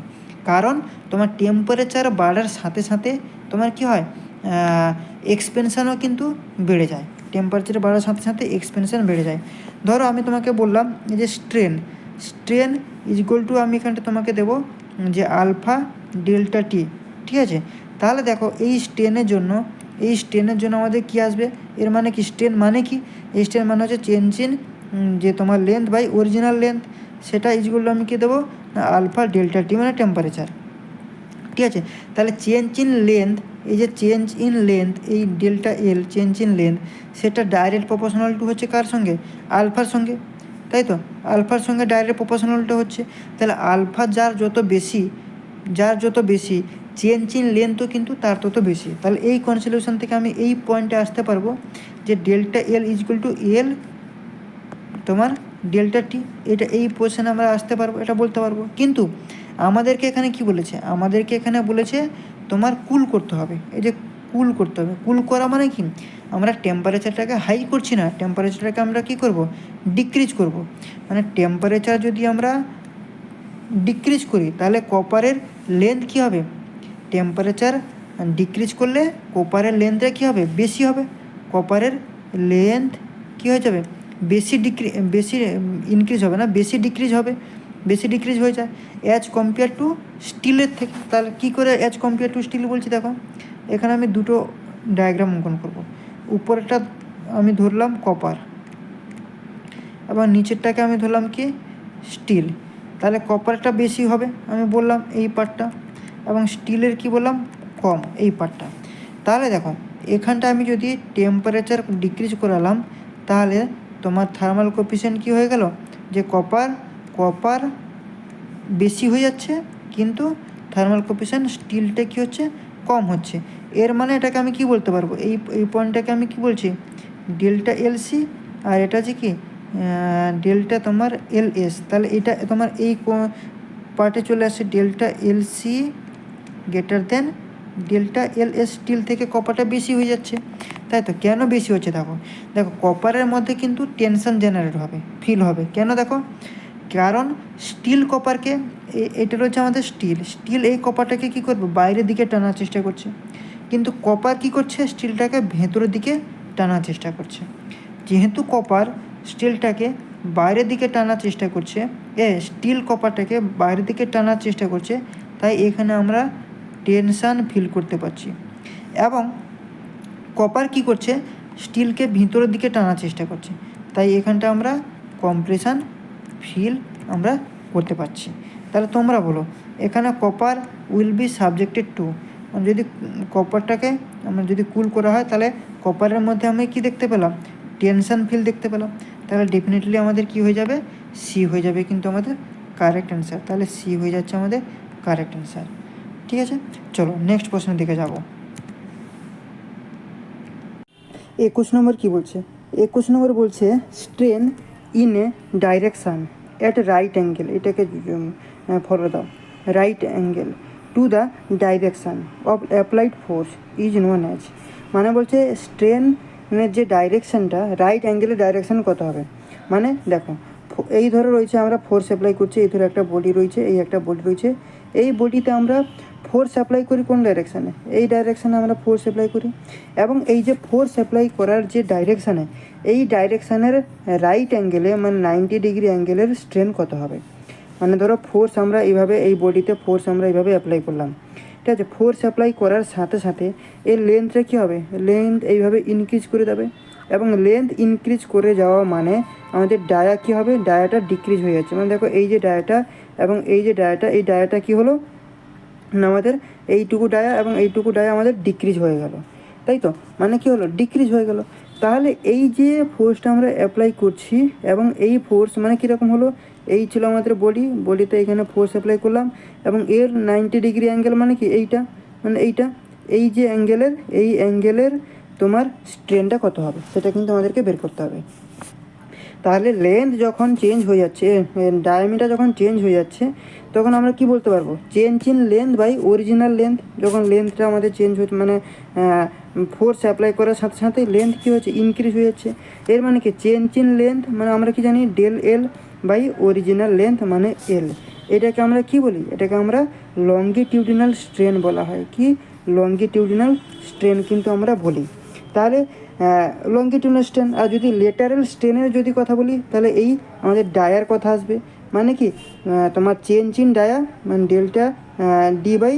কারণ তোমার টেম্পারেচার বাড়ার সাথে সাথে তোমার কি হয়, এক্সপেনশানও কিন্তু বেড়ে যায়। টেম্পারেচার বাড়ার সাথে সাথে এক্সপেনশান বেড়ে যায়। ধরো আমি তোমাকে বললাম যে স্ট্রেন = আমি এখানটা তোমাকে দেবো যে আলফা ডেল্টা টি। ঠিক আছে, তাহলে দেখো এই স্ট্রেনের জন্য আমাদের কি আসবে? এর মানে কি? স্ট্রেন মানে কি? এই স্ট্রেন মানে হচ্ছে চেঞ্জ ইন যে তোমার লেন্থ বাই অরিজিনাল লেন্থ, সেটা = আমি কী দেবো না আলফা ডেল্টা টি মানে টেম্পারেচার। ঠিক আছে, তাহলে চেঞ্জ ইন লেন্থ, এই যে চেঞ্জ ইন লেন্থ, এই delta L change in length, সেটা ডাইরেক্ট প্রপোর্শনাল টু হচ্ছে কার সঙ্গে? আলফার সঙ্গে, তাই তো? আলফার সঙ্গে ডাইরেক্ট প্রপোর্শনালটা হচ্ছে। তাহলে আলফা যার যত বেশি চেঞ্জ ইন লেন্থও কিন্তু তার তত বেশি। তাহলে এই কনসিডারেশন থেকে আমি এই পয়েন্টে আসতে পারবো যে ডেল্টা এল = L তোমার ডেল্টা টি। এটা এই পোর্শনে আমরা আসতে পারবো, এটা বলতে পারবো। কিন্তু আমাদেরকে এখানে কি বলেছে? আমাদেরকে এখানে বলেছে তোমার কুল করতে হবে। এই যে কুল করতে হবে, কুল করা মানে কি? আমরা টেম্পারেচারটাকে হাই করছি না, টেম্পারেচারটাকে আমরা কি করব? ডিক্রিজ করব। মানে টেম্পারেচার যদি আমরা ডিক্রিজ করি তাহলে কপারের লেন্থ কী হবে? টেম্পারেচার ডিক্রিজ করলে কপারের লেন্থটা কী হবে? বেশি হবে। কপারের লেন্থ কী হয়ে যাবে? বেশি ইনক্রিজ হবে না, বেশি ডিক্রিজ হয়ে যায় অ্যাজ কম্পেয়ার টু স্টিলের থেকে। তাহলে কী করে অ্যাজ কম্পেয়ার টু স্টিল বলছি? দেখো এখানে আমি দুটো ডায়াগ্রাম অঙ্কন করব। উপরেরটা আমি ধরলাম কপার এবং নিচেরটাকে আমি ধরলাম কি? স্টিল। তাহলে কপারটা বেশি হবে আমি বললাম এই পার্টটা, এবং স্টিলের কি বললাম? কম এই পার্টটা। তাহলে দেখো এখানটা আমি যদি টেম্পারেচার ডিক্রিজ করালাম তাহলে তোমার থার্মাল কোফিসিয়েন্ট কী হয়ে গেল? যে কপার বেশি হয়ে যাচ্ছে, কিন্তু থার্মাল কোফিসিয়েন্ট স্টিলটা কী হচ্ছে? কম হচ্ছে। এর মানে এটাকে আমি কি বলতে পারবো? এই পয়েন্টটাকে আমি কি বলছি? ডেল্টা এলসি, আর এটা হচ্ছে কি ডেল্টা তোমার এলএস। তাহলে এটা তোমার এই পার্টে চলে আসছে delta LC > delta LS. Steel থেকে কপারটা বেশি হয়ে যাচ্ছে, তাই তো? কেন বেশি হচ্ছে? দেখো কপারের মধ্যে কিন্তু টেনশন জেনারেট হবে, ফিল হবে। কেন? দেখো কারণ স্টিল কপারকে, এটা রয়েছে আমাদের স্টিল এই কপারটাকে কী করবে? বাইরের দিকে টানার চেষ্টা করছে, কিন্তু কপার কী করছে? স্টিলটাকে ভেতরের দিকে টানার চেষ্টা করছে। যেহেতু কপার স্টিলটাকে বাইরের দিকে টানার চেষ্টা করছে, স্টিল কপারটাকে বাইরের দিকে টানার চেষ্টা করছে, তাই এখানে আমরা টেনশান ফিল করতে পারছি। এবং কপার কী করছে? স্টিলকে ভিতরের দিকে টানার চেষ্টা করছে, তাই এখানটা আমরা কম্প্রেশন ফিল আমরা করতে পারছি। তাহলে তোমরা বলো এখানে copper will be subjected two, যদি কপারটাকে আমরা যদি কুল করা হয় তাহলে কপারের মধ্যে আমি কি দেখতে পেলাম? টেনশন ফিল দেখতে পেলাম। তাহলে ডেফিনেটলি আমাদের কি হয়ে যাবে? সি হয়ে যাবে কিন্তু আমাদের কারেক্ট অ্যান্সার। তাহলে সি হয়ে যাচ্ছে আমাদের কারেক্ট অ্যান্সার। ঠিক আছে, চলো নেক্সট প্রশ্নের দিকে যাব। 21 নম্বর কি বলছে? 21 নম্বর বলছে strain in a direction at right angle, এটাকে ফলো দাও, right angle to the direction of applied force is known as, মানে বলছে স্ট্রেনের যে ডাইরেকশানটা, রাইট অ্যাঙ্গেলের ডাইরেকশান কত হবে। মানে দেখো, এই ধরে রয়েছে আমরা ফোর্স অ্যাপ্লাই করছি, এই ধরে একটা বডি রয়েছে, এই একটা বডি রয়েছে, এই বডিতে আমরা ফোর্স অ্যাপ্লাই করি কোন ডাইরেকশানে? এই ডাইরেকশানে আমরা ফোর্স অ্যাপ্লাই করি, এবং এই যে ফোর্স অ্যাপ্লাই করার যে ডাইরেকশানে, এই ডাইরেকশানের রাইট অ্যাঙ্গেলে মানে 90 ডিগ্রি অ্যাঙ্গেলের স্ট্রেন কত হবে। মানে ধরো ফোর্স আমরা এইভাবে, এই বডিতে ফোর্স আমরা এইভাবে অ্যাপ্লাই করলাম, ঠিক আছে। ফোর্স অ্যাপ্লাই করার সাথে সাথে এর লেন্থটা কী হবে? লেন্থ এইভাবে ইনক্রিজ করে যাবে, এবং লেন্থ ইনক্রিজ করে যাওয়া মানে আমাদের ডায়া কী হবে? ডায়াটা ডিক্রিজ হয়ে যাচ্ছে। মানে দেখো এই যে ডায়াটা এবং এই যে ডায়াটা, এই ডায়াটা কী হলো না, আমাদের এইটুকু ডায়া এবং এইটুকু ডায়া আমাদের ডিক্রিজ হয়ে গেল, তাই তো। মানে কী হলো? ডিক্রিজ হয়ে গেল। তাহলে এই যে ফোর্সটা আমরা অ্যাপ্লাই করছি, এবং এই ফোর্স মানে কীরকম হলো? এই ছিল আমাদের বডিতে এখানে ফোর্স অ্যাপ্লাই করলাম, এবং এর 90 ডিগ্রি অ্যাঙ্গেল মানে কি? এইটা, মানে এইটা, এই যে অ্যাঙ্গেলের, এই অ্যাঙ্গেলের তোমার স্ট্রেনটা কত হবে সেটা কিন্তু আমাদেরকে বের করতে হবে। তাহলে লেন্থ যখন চেঞ্জ হয়ে যাচ্ছে, ডায়ামিটার যখন চেঞ্জ হয়ে যাচ্ছে, তখন আমরা কি বলতে পারবো? Change in length by original length. যখন লেন্থটা আমাদের চেঞ্জ হচ্ছে, মানে ফোর্স অ্যাপ্লাই করার সাথে সাথে লেন্থ কী হচ্ছে? ইনক্রিজ হয়ে যাচ্ছে। এর মানে কি? চেঞ্জ ইন লেন্থ মানে আমরা কি জানি? Del L by original length মানে এল। এটাকে আমরা কি বলি? এটাকে আমরা লঙ্গিটিউডিনাল স্ট্রেন বলা হয়। কি? লঙ্গিটিউডিনাল স্ট্রেন কিন্তু আমরা বলি। তাহলে লঙ্গিটিউডিনাল স্ট্রেন। আর যদি লেটারাল স্ট্রেনের যদি কথা বলি, তাহলে এই আমাদের ডায়ার কথা আসবে। মানে কি? তোমার চেঞ্জ ইন ডায়া মানে ডেল্টা ডি বাই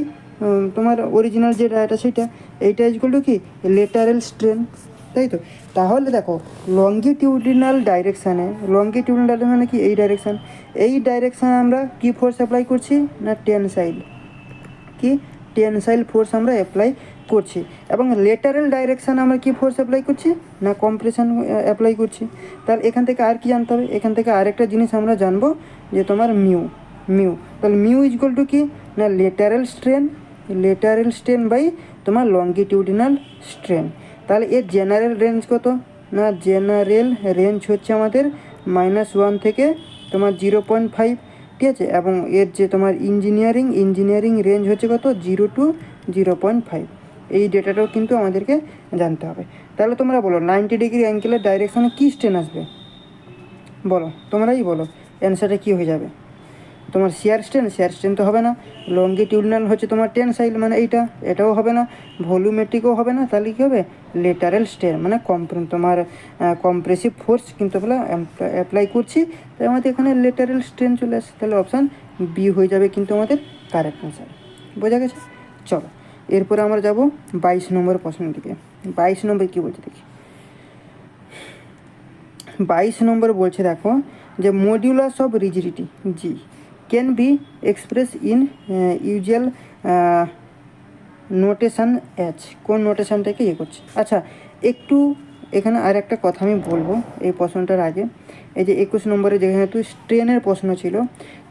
তোমার অরিজিনাল যে ডায়াটা সেটা, এইটা ইকুয়াল টু কি? লেটারাল স্ট্রেন, তাই তো। তাহলে দেখো লঙ্গিটিউডিনাল ডাইরেকশানে, লঙ্গিটিউডিনাল ডাইরেকশন মানে কি? এই ডাইরেকশান, এই ডাইরেকশানে আমরা কি ফোর্স অ্যাপ্লাই করছি? না টেনসাইল। কি? টেনসাইল ফোর্স আমরা অ্যাপ্লাই করছি। এবং লেটারাল ডাইরেকশানে আমরা কি ফোর্স অ্যাপ্লাই করছি? না কম্প্রেশন অ্যাপ্লাই করছি। তাহলে এখান থেকে আর কি জানতে হবে? এখান থেকে আরেকটা জিনিস আমরা জানবো, যে তোমার মিউ। তাহলে মিউ ইকুয়াল টু কি? না লেটারাল স্ট্রেন বাই তোমার লঙ্গিটিউডিনাল স্ট্রেন। তাহলে এর জেনারেল রেঞ্জ কত? না জেনারেল রেঞ্জ হচ্ছে আমাদের -1 থেকে তোমার 0.5, ঠিক আছে। এবং এর যে তোমার ইঞ্জিনিয়ারিং রেঞ্জ হচ্ছে কত? 0 to 0.5। এই ডেটাটাও কিন্তু আমাদেরকে জানতে হবে। তাহলে তোমরা বলো 90 ডিগ্রি অ্যাঙ্গেলের ডাইরেকশনে কী স্ট্রেন আসবে? বলো, তোমরাই বলো অ্যান্সারটা কী হয়ে যাবে। তোমার শেয়ার স্ট্রেন তো হবে না। লঙ্গিটিউডিনাল হচ্ছে তোমার টেনসাইল মানে এটাও হবে না। ভলিউমেট্রিকও হবে না। তাহলে কী হবে? লেটারাল স্ট্রেন মানে তোমার কম্প্রেসিভ ফোর্স কিন্তু আমরা অ্যাপ্লাই করছি, তাই আমাদের এখানে লেটারাল স্ট্রেন চলে আসছে। তাহলে অপশান বি হয়ে যাবে কিন্তু আমাদের কারেক্ট অ্যান্সার। বোঝা গেছে? চলো এরপরে আমরা যাব 22 নম্বর প্রশ্নের দিকে। 22 নম্বর কী বলছে দেখি। 22 নম্বর বলছে দেখো, যে modulus of rigidity G can be express in usual notation as. কোন নোটেশানটাকে করছে? আচ্ছা, একটু এখানে আর একটা কথা আমি বলবো এই প্রশ্নটার আগে। এই যে 21 নম্বরে যেখানে তুই স্ট্রেনের প্রশ্ন ছিল,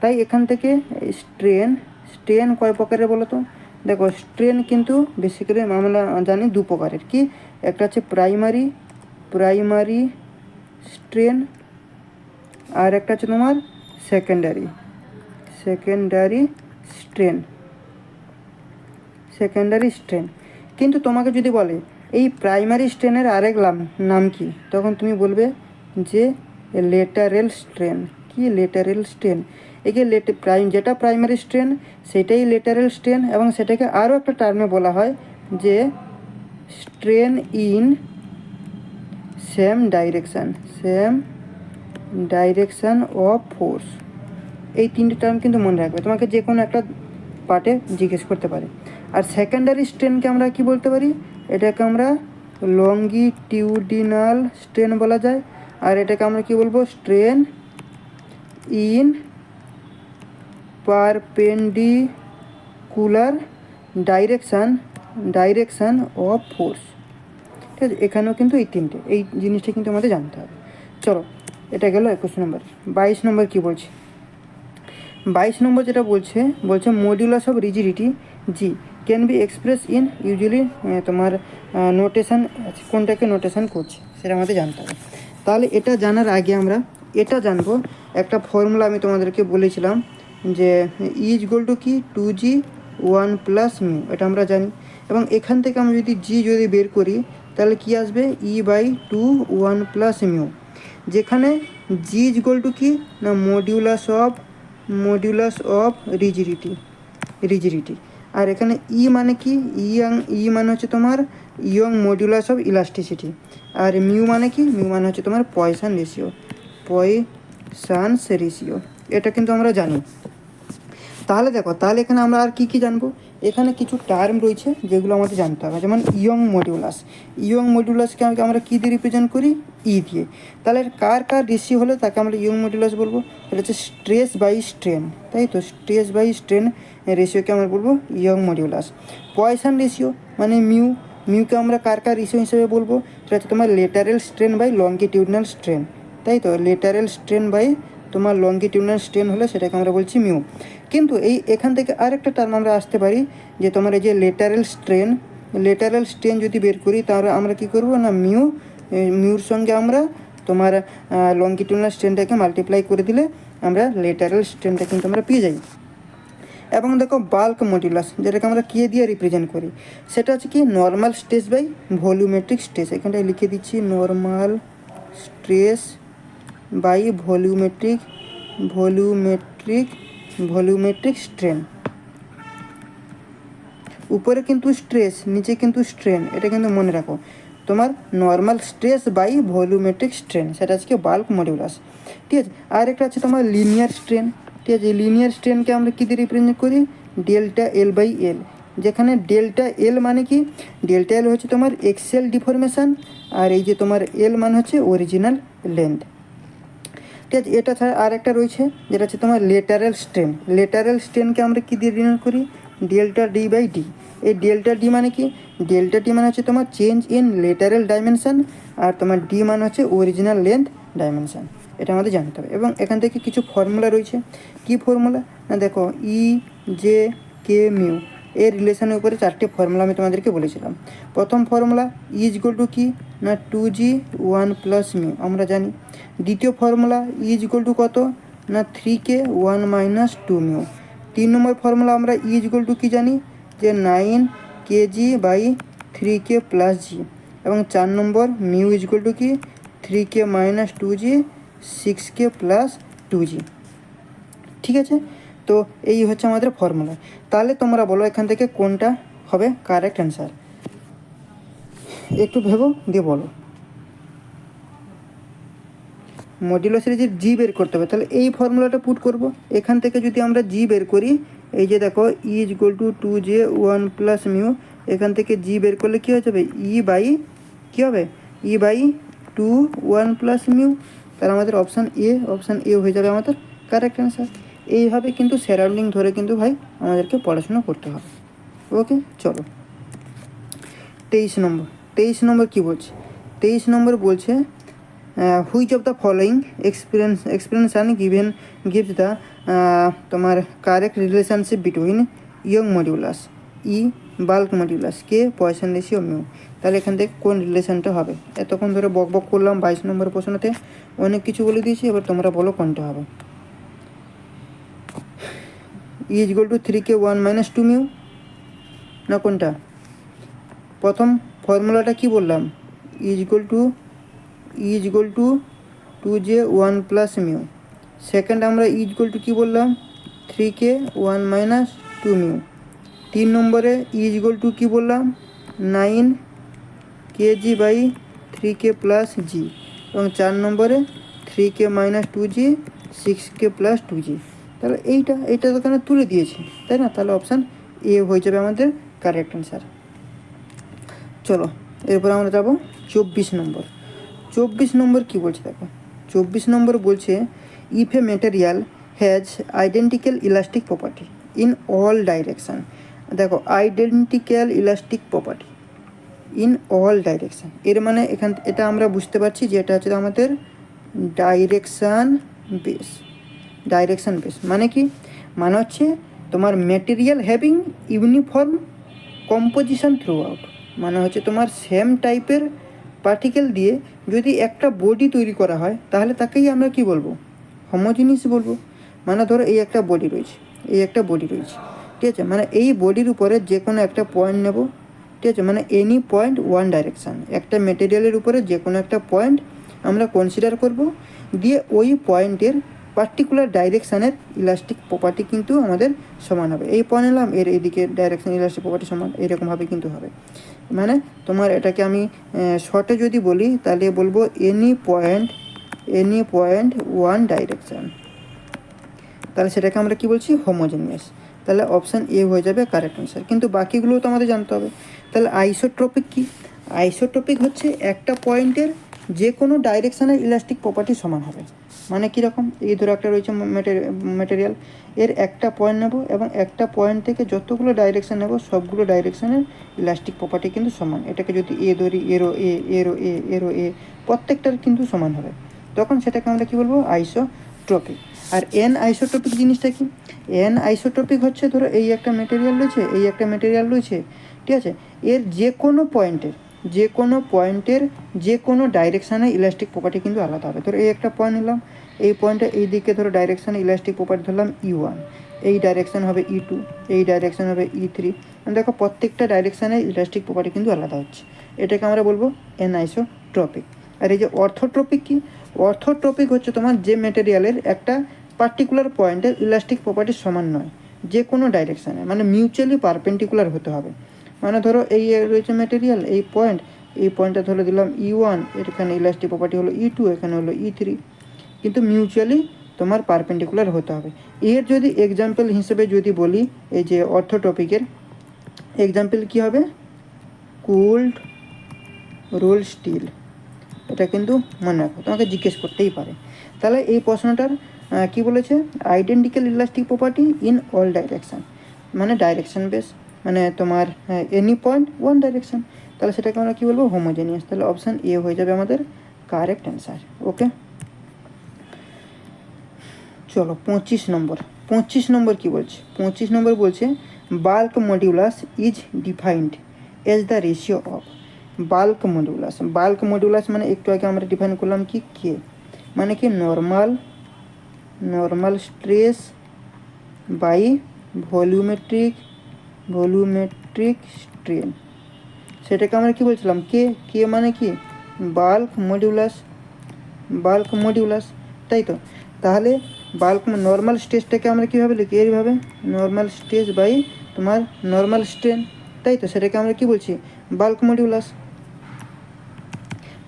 তাই এখান থেকে স্ট্রেন কয় প্রকারের বলো তো? দেখো স্ট্রেন কিন্তু বেসিক্যালি আমরা জানি দু প্রকারের। কি? একটা হচ্ছে প্রাইমারি স্ট্রেন, আর একটা হচ্ছে তোমার সেকেন্ডারি স্ট্রেন। কিন্তু তোমাকে যদি বলে এই প্রাইমারি স্ট্রেনের আরেক নাম কি, তখন তুমি বলবে যে লেটারাল স্ট্রেন। কি? Lateral strain. একে যেটা প্রাইমারি স্ট্রেন সেটাই লেটারাল স্ট্রেন, এবং সেটাকে আরও একটা টার্মে বলা হয় যে strain in same direction of force. এই তিনটে টার্ম কিন্তু মনে রাখবে, তোমাকে যে কোনো একটা পার্টে জিজ্ঞেস করতে পারে। আর সেকেন্ডারি স্ট্রেনকে আমরা কি বলতে পারি? এটাকে আমরা লঙ্গিটিউডিনাল স্ট্রেন বলা যায়। আর এটাকে আমরা কি বলবো? Strain in perpendicular direction of force, ঠিক আছে। এখানেও কিন্তু এই জিনিসটা কিন্তু আমাদের জানতে হবে। চলো এটা গেল 21 নম্বর। 22 নম্বর কী বলছে? 22 নম্বর যেটা বলছে modulus of rigidity G can be express in usually তোমার নোটেশন, কোনটাকে নোটেশন করছে সেটা আমাদের জানতে হবে। তাহলে এটা জানার আগে আমরা এটা জানবো, একটা ফর্মুলা আমি তোমাদেরকে বলেছিলাম যে ইজ ইকুয়াল টু কি 2g 1 প্লাস মিউ, এটা আমরা জানি। এবং এখান থেকে আমরা যদি জি যদি বের করি তাহলে কি আসবে ই বাই 2 1 প্লাস মিউ, যেখানে জি ইজ ইকুয়াল টু কি না মডিউলাস অফ রিজিডিটি। আর এখানে ই মানে কি ই মানে হচ্ছে তোমার ইয়ং মডিউলাস অফ ইলাস্টিসিটি। আর মিউ মানে কি, মিউ মানে হচ্ছে তোমার পয়সানস রেশিও। এটা কিন্তু আমরা জানি। তাহলে দেখো, তাহলে এখানে আমরা আর কি জানবো, এখানে কিছু টার্ম রয়েছে যেগুলো আমাদের জানতে হবে, যেমন ইয়ং মডিউলাসকে আমরা কী দিয়ে রিপ্রেজেন্ট করি, ই দিয়ে। তাহলে কার রেশিও হলে তাকে আমরা ইয়ং মডিউলাস বলবো, এটা হচ্ছে স্ট্রেস বাই স্ট্রেন, তাই তো স্ট্রেস বাই স্ট্রেন রেশিওকে আমরা বলবো ইয়ং মডিউলাস। পয়সন রেশিও মানে মিউকে আমরা কার রেশিও হিসেবে বলবো, সেটা হচ্ছে তোমার lateral strain by longitudinal strain, তাই তো লেটারেল স্ট্রেন বাই তোমার লঙ্গিটিউডনাল স্ট্রেন হলে সেটাকে আমরা বলছি মিউ। কিন্তু এখান থেকে আরেকটা টার্ম আমরা আসতে পারি যে তোমার এই যে লেটারেল স্ট্রেন যদি বের করি তাহলে আমরা কি করব না মিউর সঙ্গে আমরা তোমার লঙ্গিটিউডনাল স্ট্রেনটাকে মাল্টিপ্লাই করে দিলে আমরা লেটারেল স্ট্রেনটা কিন্তু আমরা পেয়ে যাই। এবং দেখো বাল্ক মডিউলাস, যেটাকে আমরা কে দিয়ে রিপ্রেজেন্ট করি, সেটা হচ্ছে কি normal stress by volumetric stress. এখানটায় লিখে দিচ্ছি normal stress by volumetric strain. উপরে কিন্তু স্ট্রেস, নিচে কিন্তু স্ট্রেন, এটা কিন্তু মনে রাখো। তোমার normal stress by volumetric strain, সেটা আজকে বাল্ক মডিউলাস। ঠিক আছে, আর একটা আছে তোমার লিনিয়ার স্ট্রেন। ঠিক আছে, লিনিয়ার স্ট্রেনকে আমরা কী দিয়ে রিপ্রেজেন্ট করি, ডেল্টা এল বাই এল, যেখানে ডেল্টা এল মানে কি, ডেল্টা এল হচ্ছে তোমার এক্সেল ডিফরমেশান, আর এই যে তোমার এল মানে হচ্ছে অরিজিনাল লেন্থ। ঠিক আছে, এটা ছাড়া আর একটা রয়েছে যেটা হচ্ছে তোমার লেটারেল স্ট্রেনকে আমরা কী দিয়ে ডিনোট করি, ডেল্টা ডি বাই ডি। এই ডেল্টা ডি মানে কি, ডেল্টা ডি মানে হচ্ছে তোমার চেঞ্জ ইন লেটারেল ডাইমেনশান, আর তোমার ডি মানে হচ্ছে অরিজিনাল লেন্থ ডাইমেনশান। এটা আমাদের জানতে হবে। এবং এখান থেকে কিছু ফর্মুলা রয়েছে। কি ফর্মুলা না দেখো, ই জে কে মিউ এর রিলেশনের উপরে 4টি ফর্মুলা আমি তোমাদেরকে বলেছিলাম। প্রথম ফর্মুলা ইজ ইকুয়াল টু কি না 2g 1 প্লাস মিউ, আমরা জানি। দ্বিতীয় ফর্মুলা ইজ ইকুয়াল টু কত না 3k 1 মাইনাস 2 মিউ। 3 নম্বর ফর্মুলা আমরা ইজ ইকুয়াল টু কি জানি যে 9 kg বাই 3k প্লাস জি। এবং 4 নম্বর মিউ ইজ ইকুয়াল টু কি 3k minus 2g 6k plus 2g। ঠিক আছে, তো এই হচ্ছে আমাদের ফর্মুলা। তাহলে তোমরা বলো এখান থেকে কোনটা হবে কারেক্ট অ্যান্সার, একটু ভেবো দিয়ে বলো। মডিউলাসের যে জি বের করতে হবে, তাহলে এই ফর্মুলাটা পুট করব। এখান থেকে যদি আমরা জি বের করি, এই যে দেখো is equal two 2j 1 plus mu, এখান থেকে জি বের করলে কী হয়ে যাবে ই বাই 2 1 প্লাস মিউ। তাহলে আমাদের অপশান এ হয়ে যাবে আমাদের কারেক্ট অ্যান্সার। এইভাবে কিন্তু সারাউন্ডিং ধরে কিন্তু ভাই আমাদেরকে পড়াশোনা করতে হবে। ওকে, চলো 23 নম্বর কী বলছে, 23 নম্বর বলছে which of the following explanation gives the তোমার correct relationship between Young modulus E bulk modulus K Poisson ratio mu. তাহলে এখান থেকে কোন রিলেশনটা হবে, এতক্ষণ ধরে বক করলাম 22 নম্বর প্রশ্নতে অনেক কিছু বলে দিয়েছি, এবার তোমরা বলো কোনটা হবে। Is equal two 3k 1 minus 2 mu না কোনটা? প্রথম ফর্মুলাটা কি বললাম, is equal two 2j 1 plus mu. Second আমরা ইজ ইকুয়াল টু কী বললাম 3k 1 মাইনাস 2 মিউ। 3 নম্বরে ইজ ইকুয়াল টু কী বললাম 9 kg বাই 3k প্লাস জি। এবং 4 নম্বরে 3k minus 2g 6k plus 2g। তাহলে এইটা তো এখানে তুলে দিয়েছি, তাই না? তাহলে অপশান এ হয়ে যাবে আমাদের কারেক্ট অ্যান্সার। চলো এরপর আমরা যাব 24 নম্বর। 24 নম্বর কী বলছে দেখো, 24 নম্বর বলছে if a material has identical elastic property in all direction. দেখো identical elastic property in all direction, এর মানে এটা আমরা বুঝতে পারছি যে এটা হচ্ছে আমাদের ডাইরেকশান বেস। মানে কি, মানে হচ্ছে তোমার material having uniform composition through out মানে হচ্ছে তোমার সেম টাইপের পার্টিকেল দিয়ে যদি একটা বডি তৈরি করা হয় তাহলে তাকেই আমরা কি বলবো, হোমোজিনিয়াস বলবো। মানে ধরো এই একটা বডি রয়েছে, এই একটা বডি রয়েছে, ঠিক আছে, মানে এই বডির উপরে যে কোনো একটা পয়েন্ট নেব, ঠিক আছে, মানে এনি পয়েন্ট ওয়ান ডাইরেকশান, একটা মেটেরিয়ালের উপরে যে কোনো একটা পয়েন্ট আমরা কনসিডার করব, দিয়ে ওই পয়েন্টের পার্টিকুলার ডাইরেকশানের ইলাস্টিক প্রপার্টি কিন্তু আমাদের সমান হবে। এই পয়েন্ট নিলাম, এর এইদিকে ডাইরেকশান ইলাস্টিক প্রপার্টি সমান, এইরকমভাবে কিন্তু হবে। মানে তোমার এটাকে আমি শর্টে যদি বলি তাহলে বলবো এনি পয়েন্ট ওয়ান ডাইরেকশান, তাহলে সেটাকে আমরা কি বলছি, হোমোজেনিয়াস। তাহলে অপশান এ হয়ে যাবে কারেক্ট অ্যান্সার। কিন্তু বাকিগুলোও তো আমাদের জানতে হবে। তাহলে আইসোট্রপিক কি? আইসোট্রপিক হচ্ছে একটা পয়েন্টের যে কোনো ডাইরেকশানের ইলাস্টিক প্রপার্টি সমান হবে। মানে কীরকম, এই ধরো একটা রয়েছে ম্যাটেরিয়াল, এর একটা পয়েন্ট নেব এবং একটা পয়েন্ট থেকে যতগুলো ডাইরেকশান নেব সবগুলো ডাইরেকশানের ইলাস্টিক প্রপার্টি কিন্তু সমান। এটাকে যদি এ ধরি, এরও এ প্রত্যেকটার কিন্তু সমান হবে, তখন সেটাকে আমরা কী বলবো, আইসোট্রপিক। আর এন আইসোট্রপিক জিনিসটা কি? এন আইসোট্রপিক হচ্ছে ধরো এই একটা মেটেরিয়াল রয়েছে, এই একটা মেটেরিয়াল রয়েছে, ঠিক আছে, এর যে কোনো পয়েন্টের যে কোনো ডাইরেকশানে ইলাস্টিক প্রপার্টি কিন্তু আলাদা হবে। ধরো এই একটা পয়েন্ট নিলাম, এই পয়েন্টে এই দিকে ধরো ডাইরেকশানে ইলাস্টিক প্রপার্টি ধরলাম E1, এই ডাইরেকশান হবে E2, এই ডাইরেকশান হবে E3। দেখো প্রত্যেকটা ডাইরেকশানে ইলাস্টিক প্রপার্টি কিন্তু আলাদা হচ্ছে, এটাকে আমরা বলবো এন আইসোট্রপিক। আর এই যে অর্থোট্রপিক কি? অর্থোট্রপিক হচ্ছে তোমার যে মেটেরিয়ালের একটা পার্টিকুলার পয়েন্টের ইলাস্টিক প্রপার্টি সমান নয় যে কোনো ডাইরেকশানে, মানে মিউচুয়ালি পারপেন্ডিকুলার হতে হবে। মানে ধরো এই রয়েছে মেটেরিয়াল, এই পয়েন্টটা ধরে দিলাম E1, এখানে ইলাস্টিক প্রপার্টি হলো E2, এখানে হলো E3, কিন্তু মিউচুয়ালি তোমার পারপেন্ডিকুলার হতে হবে। এর যদি এক্সাম্পল হিসেবে যদি বলি, এই যে অর্থোটপিকের এক্সাম্পল কি হবে, কুলড রোল স্টিল, এটা কিন্তু মনে রাখো, তোমাকে জিজ্ঞেস করতেই পারে। তাহলে এই প্রশ্নটার কি বলেছে, identical elastic property in all direction, মানে ডাইরেকশান বেস, মানে তোমার এনি পয়েন্ট ওয়ান ডাইরেকশান, তাহলে সেটাকে আমরা কী বলবো, হোমোজেনিয়াস। তাহলে অপশান এ হয়ে যাবে আমাদের কারেক্ট অ্যান্সার। ওকে, চলো 25 নম্বর কী বলছে? 25 নম্বর বলছে bulk modulus is defined as the ratio of bulk modulus মানে একটু আগে আমরা ডিফাইন করলাম কি, কে মানে কি, normal stress by volumetric strain, সেটাকে আমরা কি বলছিলাম, কে মানে কি, বাল্ক মডিউলাস, তাই তো। তাহলে নর্মাল স্ট্রেসটাকে আমরা কীভাবে লিখি, এইভাবে নর্মাল স্ট্রেস বাই তোমার নর্মাল স্ট্রেন, তাই তো, সেটাকে আমরা কি বলছি, বাল্ক মডিউলাস।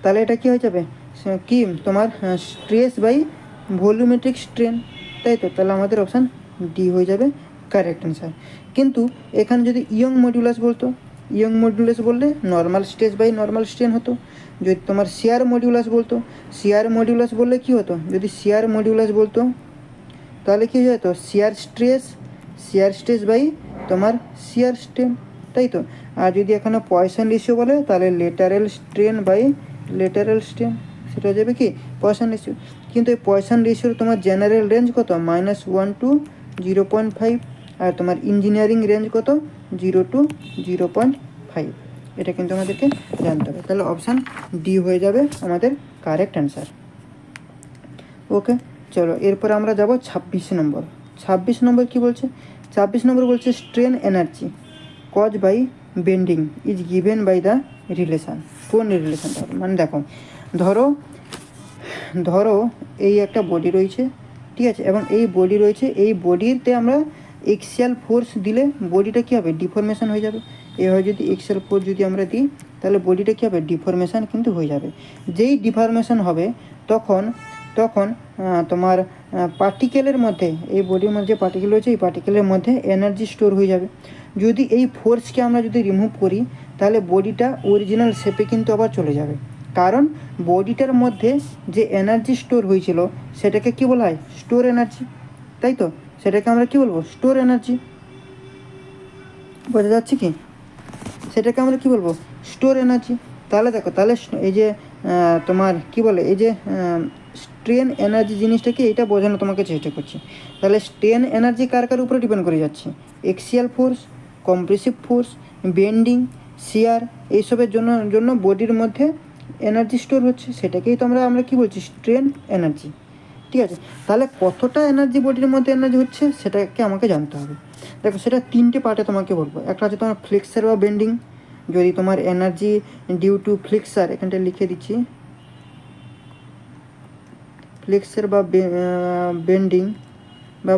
তাহলে এটা কী হয়ে যাবে, কি তোমার স্ট্রেস বাই ভলিউমেট্রিক স্ট্রেন, তাই তো। তাহলে আমাদের অপশান ডি হয়ে যাবে কারেক্ট অ্যান্সার। কিন্তু এখানে যদি ইয়ং মডিউলাস বললে normal stress by normal strain হতো। যদি তোমার শিয়ার মডিউলাস বললে কি হতো, যদি শিয়ার মডিউলাস বলতো তাহলে কী হয়ে যেত, শিয়ার স্ট্রেস বাই তোমার শিয়ার স্ট্রেন, তাই তো। আর যদি এখানে পয়সন রেশিও বলে তাহলে লেটারাল স্ট্রেন, সেটা হয়ে যাবে কি, পয়সন রেশিও। কিন্তু এই পয়সন রেশিওর তোমার জেনারেল রেঞ্জ কত, -1 to 0.5, আর তোমার ইঞ্জিনিয়ারিং রেঞ্জ কত, 0 to 0.5। এটা কিন্তু আমাদেরকে জানতে হবে। তাহলে অপশান ডি হয়ে যাবে আমাদের কারেক্ট অ্যান্সার। ওকে, চলো এরপর আমরা যাব 26 নম্বর কি বলছে, 26 নম্বর বলছে strain energy cause by bending is given by the relation. কোন রিলেশানটা হবে, মানে দেখো ধরো এই একটা বডি রয়েছে, ঠিক আছে, এবং এই বডিতে আমরা এক্সিয়াল ফোর্স দিলে বডিটা কী হবে, ডিফরমেশান হয়ে যাবে। এভাবে যদি এক্সিয়াল ফোর্স যদি আমরা দিই তাহলে বডিটা কী হবে, ডিফরমেশান কিন্তু হয়ে যাবে। যেই ডিফরমেশান হবে তখন তোমার পার্টিকেলের মধ্যে, এই বডির মধ্যে যে পার্টিকেল রয়েছে এই পার্টিকেলের মধ্যে এনার্জি স্টোর হয়ে যাবে। যদি এই ফোর্সকে আমরা যদি রিমুভ করি তাহলে বডিটা অরিজিনাল শেপে কিন্তু আবার চলে যাবে, কারণ বডিটার মধ্যে যে এনার্জি স্টোর হয়েছিল সেটাকে কী বলা হয়, স্টোর এনার্জি, তাই তো। সেটাকে আমরা কী বলবো, স্টোর এনার্জি, বোঝা যাচ্ছে কি, সেটাকে আমরা কী বলবো, স্টোর এনার্জি। তাহলে দেখো, তাহলে এই যে তোমার কি বলে, এই যে স্ট্রেন এনার্জি জিনিসটা কি, এটা বোঝানো তোমাকে চেষ্টা করছি। তাহলে স্ট্রেন এনার্জি কার উপরে ডিপেন্ড করে যাচ্ছে, axial force, compressive force, bending, shear, এইসবের জন্য বডির মধ্যে এনার্জি স্টোর হচ্ছে, সেটাকেই তো আমরা কী বলছি, স্ট্রেন এনার্জি। ঠিক আছে, তাহলে কতটা এনার্জি বডির মধ্যে এনার্জি হচ্ছে সেটাকে আমাকে জানতে হবে। দেখো, সেটা 3টে পার্টে তোমাকে বলবো। একটা হচ্ছে তোমার ফ্লেক্সার বা বেন্ডিং, যদি তোমার এনার্জি ডিউ টু ফ্লেক্সার, এখানটা লিখে দিচ্ছি, ফ্লেক্সার বা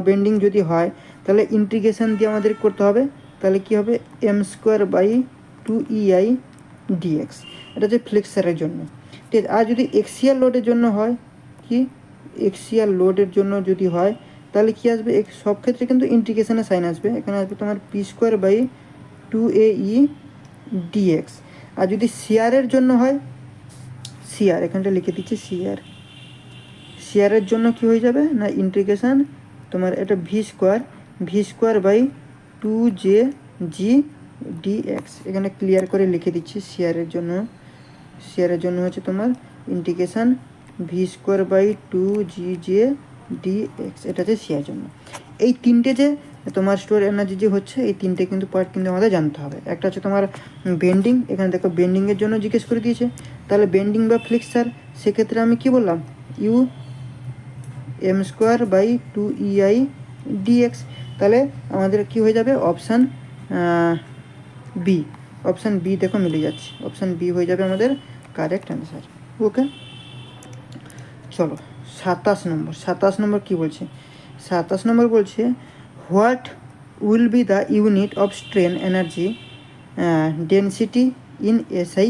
বেন্ডিং যদি হয়, তাহলে ইন্টিগ্রেশন দিয়ে আমাদের করতে হবে। তাহলে কি হবে, m²/2EI dx, এটা হচ্ছে ফ্লেক্সারের জন্য। ঠিক আছে, আর যদি এক্সিয়াল লোডের জন্য হয়, কি এক্সিয়াল লোডের জন্য যদি হয়, তাহলে কি আসবে, সব ক্ষেত্রে কিন্তু ইন্টিগ্রেশনের সাইন আসবে। এখানে আসবে তোমার p²/2AE dx। আর যদি শিয়ারের জন্য হয়, শিয়ার, এখানটা লিখে দিচ্ছি শিয়ারের জন্য কি হয়ে যাবে না, ইন্টিগ্রেশন তোমার এটা v²/2JG dx। এখানে ক্লিয়ার করে লিখে দিচ্ছি, শিয়ারের জন্য হচ্ছে তোমার ইন্টিগ্রেশন v²/2JG dx, এটা হচ্ছে শিয়ার জন্য। এই 3টে যে তোমার স্টোর এনার্জি যে হচ্ছে, এই 3টে কিন্তু পার্ট কিন্তু আমাদের জানতে হবে। একটা হচ্ছে তোমার বেন্ডিং, এখানে দেখো বেন্ডিংয়ের জন্য জিজ্ঞেস করে দিয়েছে, তাহলে বেন্ডিং বা ফ্লেক্সার, সেক্ষেত্রে আমি কি বললাম, m²/2EI dx। তাহলে আমাদের কি হয়ে যাবে, অপশান বি দেখো মিলে যাচ্ছে, অপশান বি হয়ে যাবে আমাদের কারেক্ট অ্যান্সার। ওকে, চলো 27 নম্বর কি বলছে, 27 নম্বর বলছে, what will be the unit of strain energy density in SI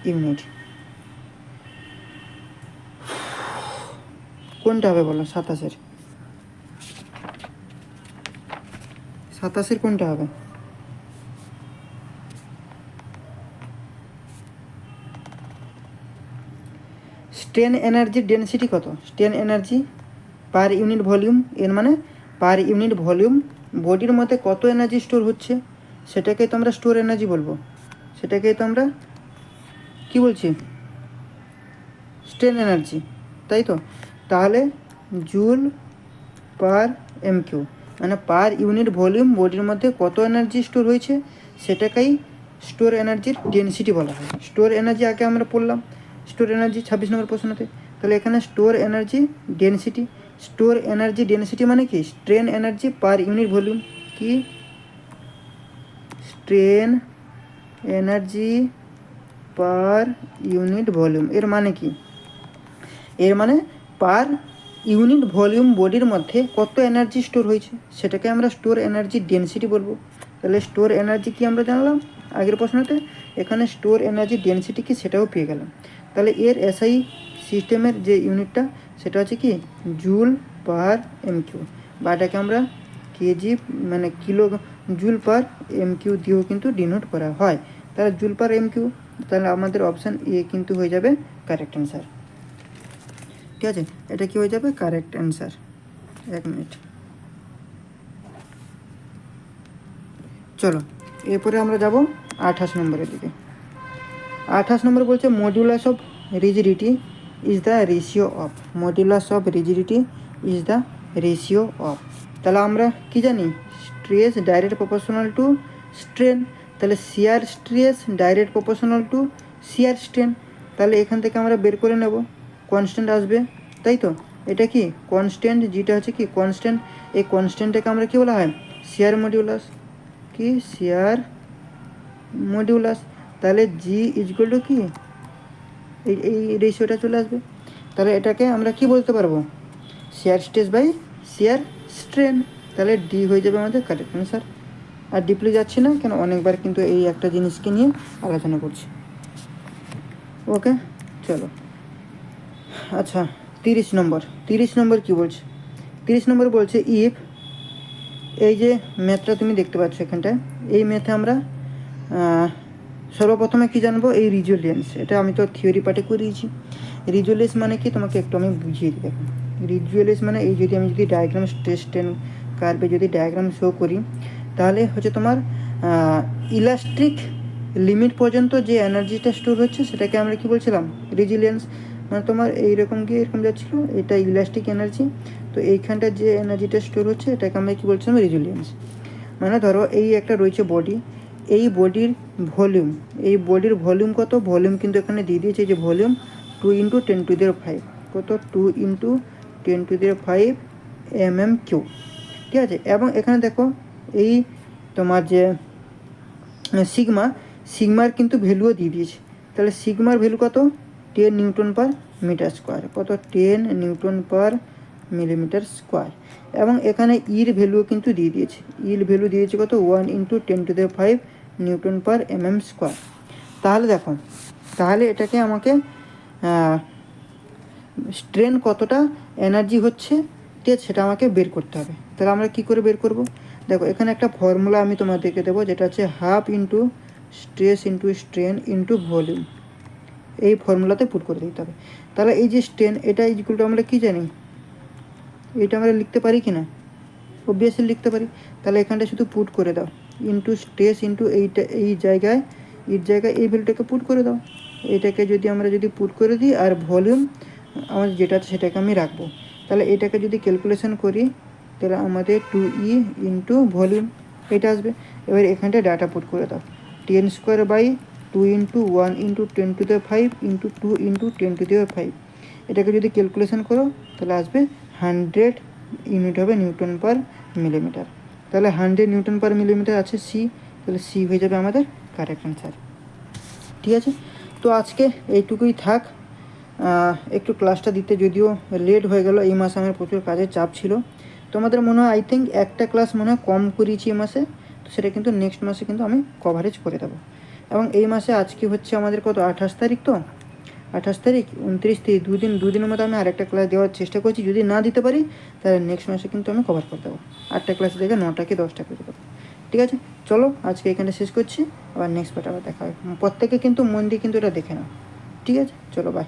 unit. কোনটা হবে বলো, 27-এর কোনটা হবে? স্ট্রেন এনার্জির ডেনসিটি কত, strain energy per unit volume, এর মানে পার ইউনিট ভলিউম বডির মধ্যে কত এনার্জি স্টোর হচ্ছে, সেটাকে তো আমরা স্টোর এনার্জি বলবো, সেটাকে তো আমরা কী বলছি, স্ট্রেন এনার্জি, তাই তো। তাহলে জুল পার এমকিউ, মানে পার ইউনিট ভলিউম বডির মধ্যে কত এনার্জি স্টোর হয়েছে সেটাকেই স্টোর এনার্জির ডেনসিটি বলা হয়। স্টোর এনার্জি আগে আমরা পড়লাম, স্টোর এনার্জি 26 নম্বর প্রশ্নতে। তাহলে এখানে স্টোর এনার্জি ডেনসিটি মানে কি, strain energy per unit volume, কি strain energy per unit volume, এর মানে কি, এর মানে পার ইউনিট ভলিউম বডির মধ্যে কত এনার্জি স্টোর হয়েছে সেটাকে আমরা স্টোর এনার্জি ডেনসিটি বলবো। তাহলে স্টোর এনার্জি কি আমরা জানলাম আগের প্রশ্নতে, এখানে স্টোর এনার্জি ডেনসিটি কি সেটাও পেয়ে গেলাম। তাহলে এর এসআই সিস্টেমের যে ইউনিটটা সেটা হচ্ছে কি জুল পার এমকিউ, বা এটাকে আমরা কেজি মানে কিলো জুল পার এমকিউ দিয়েও কিন্তু ডিনোট করা হয়। তাহলে জুল পার এমকিউ, তাহলে আমাদের অপশান এ কিন্তু হয়ে যাবে কারেক্ট অ্যান্সার। ঠিক আছে, এটা কি হয়ে যাবে কারেক্ট অ্যান্সার। 1 মিনিট, চলো এরপরে আমরা যাব 28 নম্বরের দিকে। 28 নম্বর বলছে, modulus of rigidity is the ratio of, তাহলে আমরা কি জানি, stress direct proportional to strain, তাহলে shear stress direct proportional to shear strain. তাহলে এখান থেকে আমরা বের করে নেব, কনস্ট্যান্ট আসবে, তাই তো। এটা কি কনস্ট্যান্ট, যেটা হচ্ছে কি কনস্ট্যান্ট, এই কনস্ট্যান্টটাকে আমরা কি বলা হয়, শিয়ার মডিউলাস। তাহলে জি ইজগুয়াল টু কি, এই রেশিওটা চলে আসবে। তাহলে এটাকে আমরা কি বলতে পারবো, shear stress by shear strain. তাহলে ডি হয়ে যাবে আমাদের কারেক্ট অ্যান্সার। আর ডিপলি যাচ্ছি না কেন, অনেকবার কিন্তু এই একটা জিনিসকে নিয়ে আলোচনা করছি। ওকে, চলো আচ্ছা 30 নম্বর কি বলছে, 30 নম্বর বলছে, ইফ, এই যে ম্যাথটা তুমি দেখতে পাচ্ছ এখানটায়, এই ম্যাথে আমরা সর্বপ্রথমে কি জানবো, এই রিজুলেন্স, এটা আমি তো থিওরি পার্টে করিয়েছি। রিজুলেন্স মানে কি তোমাকে একটু আমি বুঝিয়ে দিই। দেখো রিজুলেন্স মানে এই আমি যদি ডায়াগ্রাম স্ট্রেস স্ট্রেন কার্ভে যদি ডায়াগ্রাম শো করি, তাহলে হচ্ছে তোমার ইলাস্ট্রিক লিমিট পর্যন্ত যে এনার্জিটা স্টোর হচ্ছে সেটাকে আমরা কি বলছিলাম, রেজিলিয়েন্স। মানে তোমার এইরকম গিয়ে এরকম যাচ্ছিলো, এটা ইলাস্টিক এনার্জি, তো এইখানটা যে এনার্জিটা স্টোর হচ্ছে এটাকে আমরা কি বলছিলাম, রেজিলিয়েন্স। মানে ধরো এই একটা রয়েছে বডি, এই বডির ভলিউম কত, ভলিউম কিন্তু এখানে দিয়ে দিয়েছে যে ভলিউম 2 × 10⁵, কত 2 × 10⁵ mm³ ঠিক আছে। এবং এখানে দেখো এই তোমার যে সিগমার কিন্তু ভ্যালুও দিয়ে দিয়েছে, তাহলে সিগমার ভ্যালু কত 10 Nm/m², কত 10 Nm/mm²। এবং এখানে ইর ভ্যালুও কিন্তু দিয়ে দিয়েছে, ইর ভ্যালু দিয়েছে কত 1 × 10⁵ Nm²। তাহলে দেখো, তাহলে এটাকে আমাকে স্ট্রেন কতটা এনার্জি হচ্ছে ঠিক আছে সেটা আমাকে বের করতে হবে। তাহলে আমরা কি করে বের করব, দেখো এখানে একটা ফর্মুলা আমি তোমাদেরকে দেবো, যেটা হচ্ছে half into stress into strain into volume, এই ফর্মুলাতে পুট করে দিতে হবে। তাহলে এই যে স্ট্রেন, এটা ইকুয়াল আমরা কি জানি, এটা আমরা লিখতে পারি কি না, অবভিয়াসলি লিখতে পারি। তাহলে এখানটা শুধু পুট করে দাও, ইন্টু স্ট্রেস ইন্টু এইটা এই জায়গায় এই ভ্যালুটাকে পুট করে দাও। এটাকে আমরা যদি পুট করে দিই, আর ভলিউম আমার যেটা আছে সেটাকে আমি রাখবো। তাহলে এটাকে যদি ক্যালকুলেশন করি, তাহলে আমাদের 2E ইন্টু ভলিউম এটা আসবে। এবার এখানটা ডাটা পুট করে দাও, 10²/2 × 1 × 10⁵ ইন্টু 2 × 10⁵। এটাকে যদি ক্যালকুলেশন করো তাহলে আসবে 100 ইউনিট হবে Nm/mm। তাহলে 100 Nm/mm আছে সি, তাহলে সি হয়ে যাবে আমাদের কারেক্ট অ্যান্সার। ঠিক আছে, তো আজকে এইটুকুই থাক। একটু ক্লাসটা দিতে যদিও লেট হয়ে গেল, এই মাসে আমার প্রচুর কাজের চাপ ছিল। তোমাদের মনে হয় আই থিঙ্ক একটা ক্লাস মনে হয় কম করিয়েছি এই মাসে, তো সেটা কিন্তু নেক্সট মাসে কিন্তু আমি কভারেজ করে দেবো। এবং এই মাসে আজকে হচ্ছে আমাদের কত 28 তারিখ, তো 28 তারিখ 29 তারিখ দুদিনের মতো আমি আরেকটা ক্লাস দেওয়ার চেষ্টা করছি। যদি না দিতে পারি তাহলে নেক্সট মাসে কিন্তু আমি কভার করে দেবো, 8টা ক্লাস থেকে 9টা কি 10টা করে দেবো। ঠিক আছে, চলো আজকে এখানে শেষ করছি, আবার নেক্সট পার্ট আবার দেখা হয়। প্রত্যেকে কিন্তু মন দিয়ে কিন্তু এটা দেখে নাও। ঠিক আছে, চলো বাই।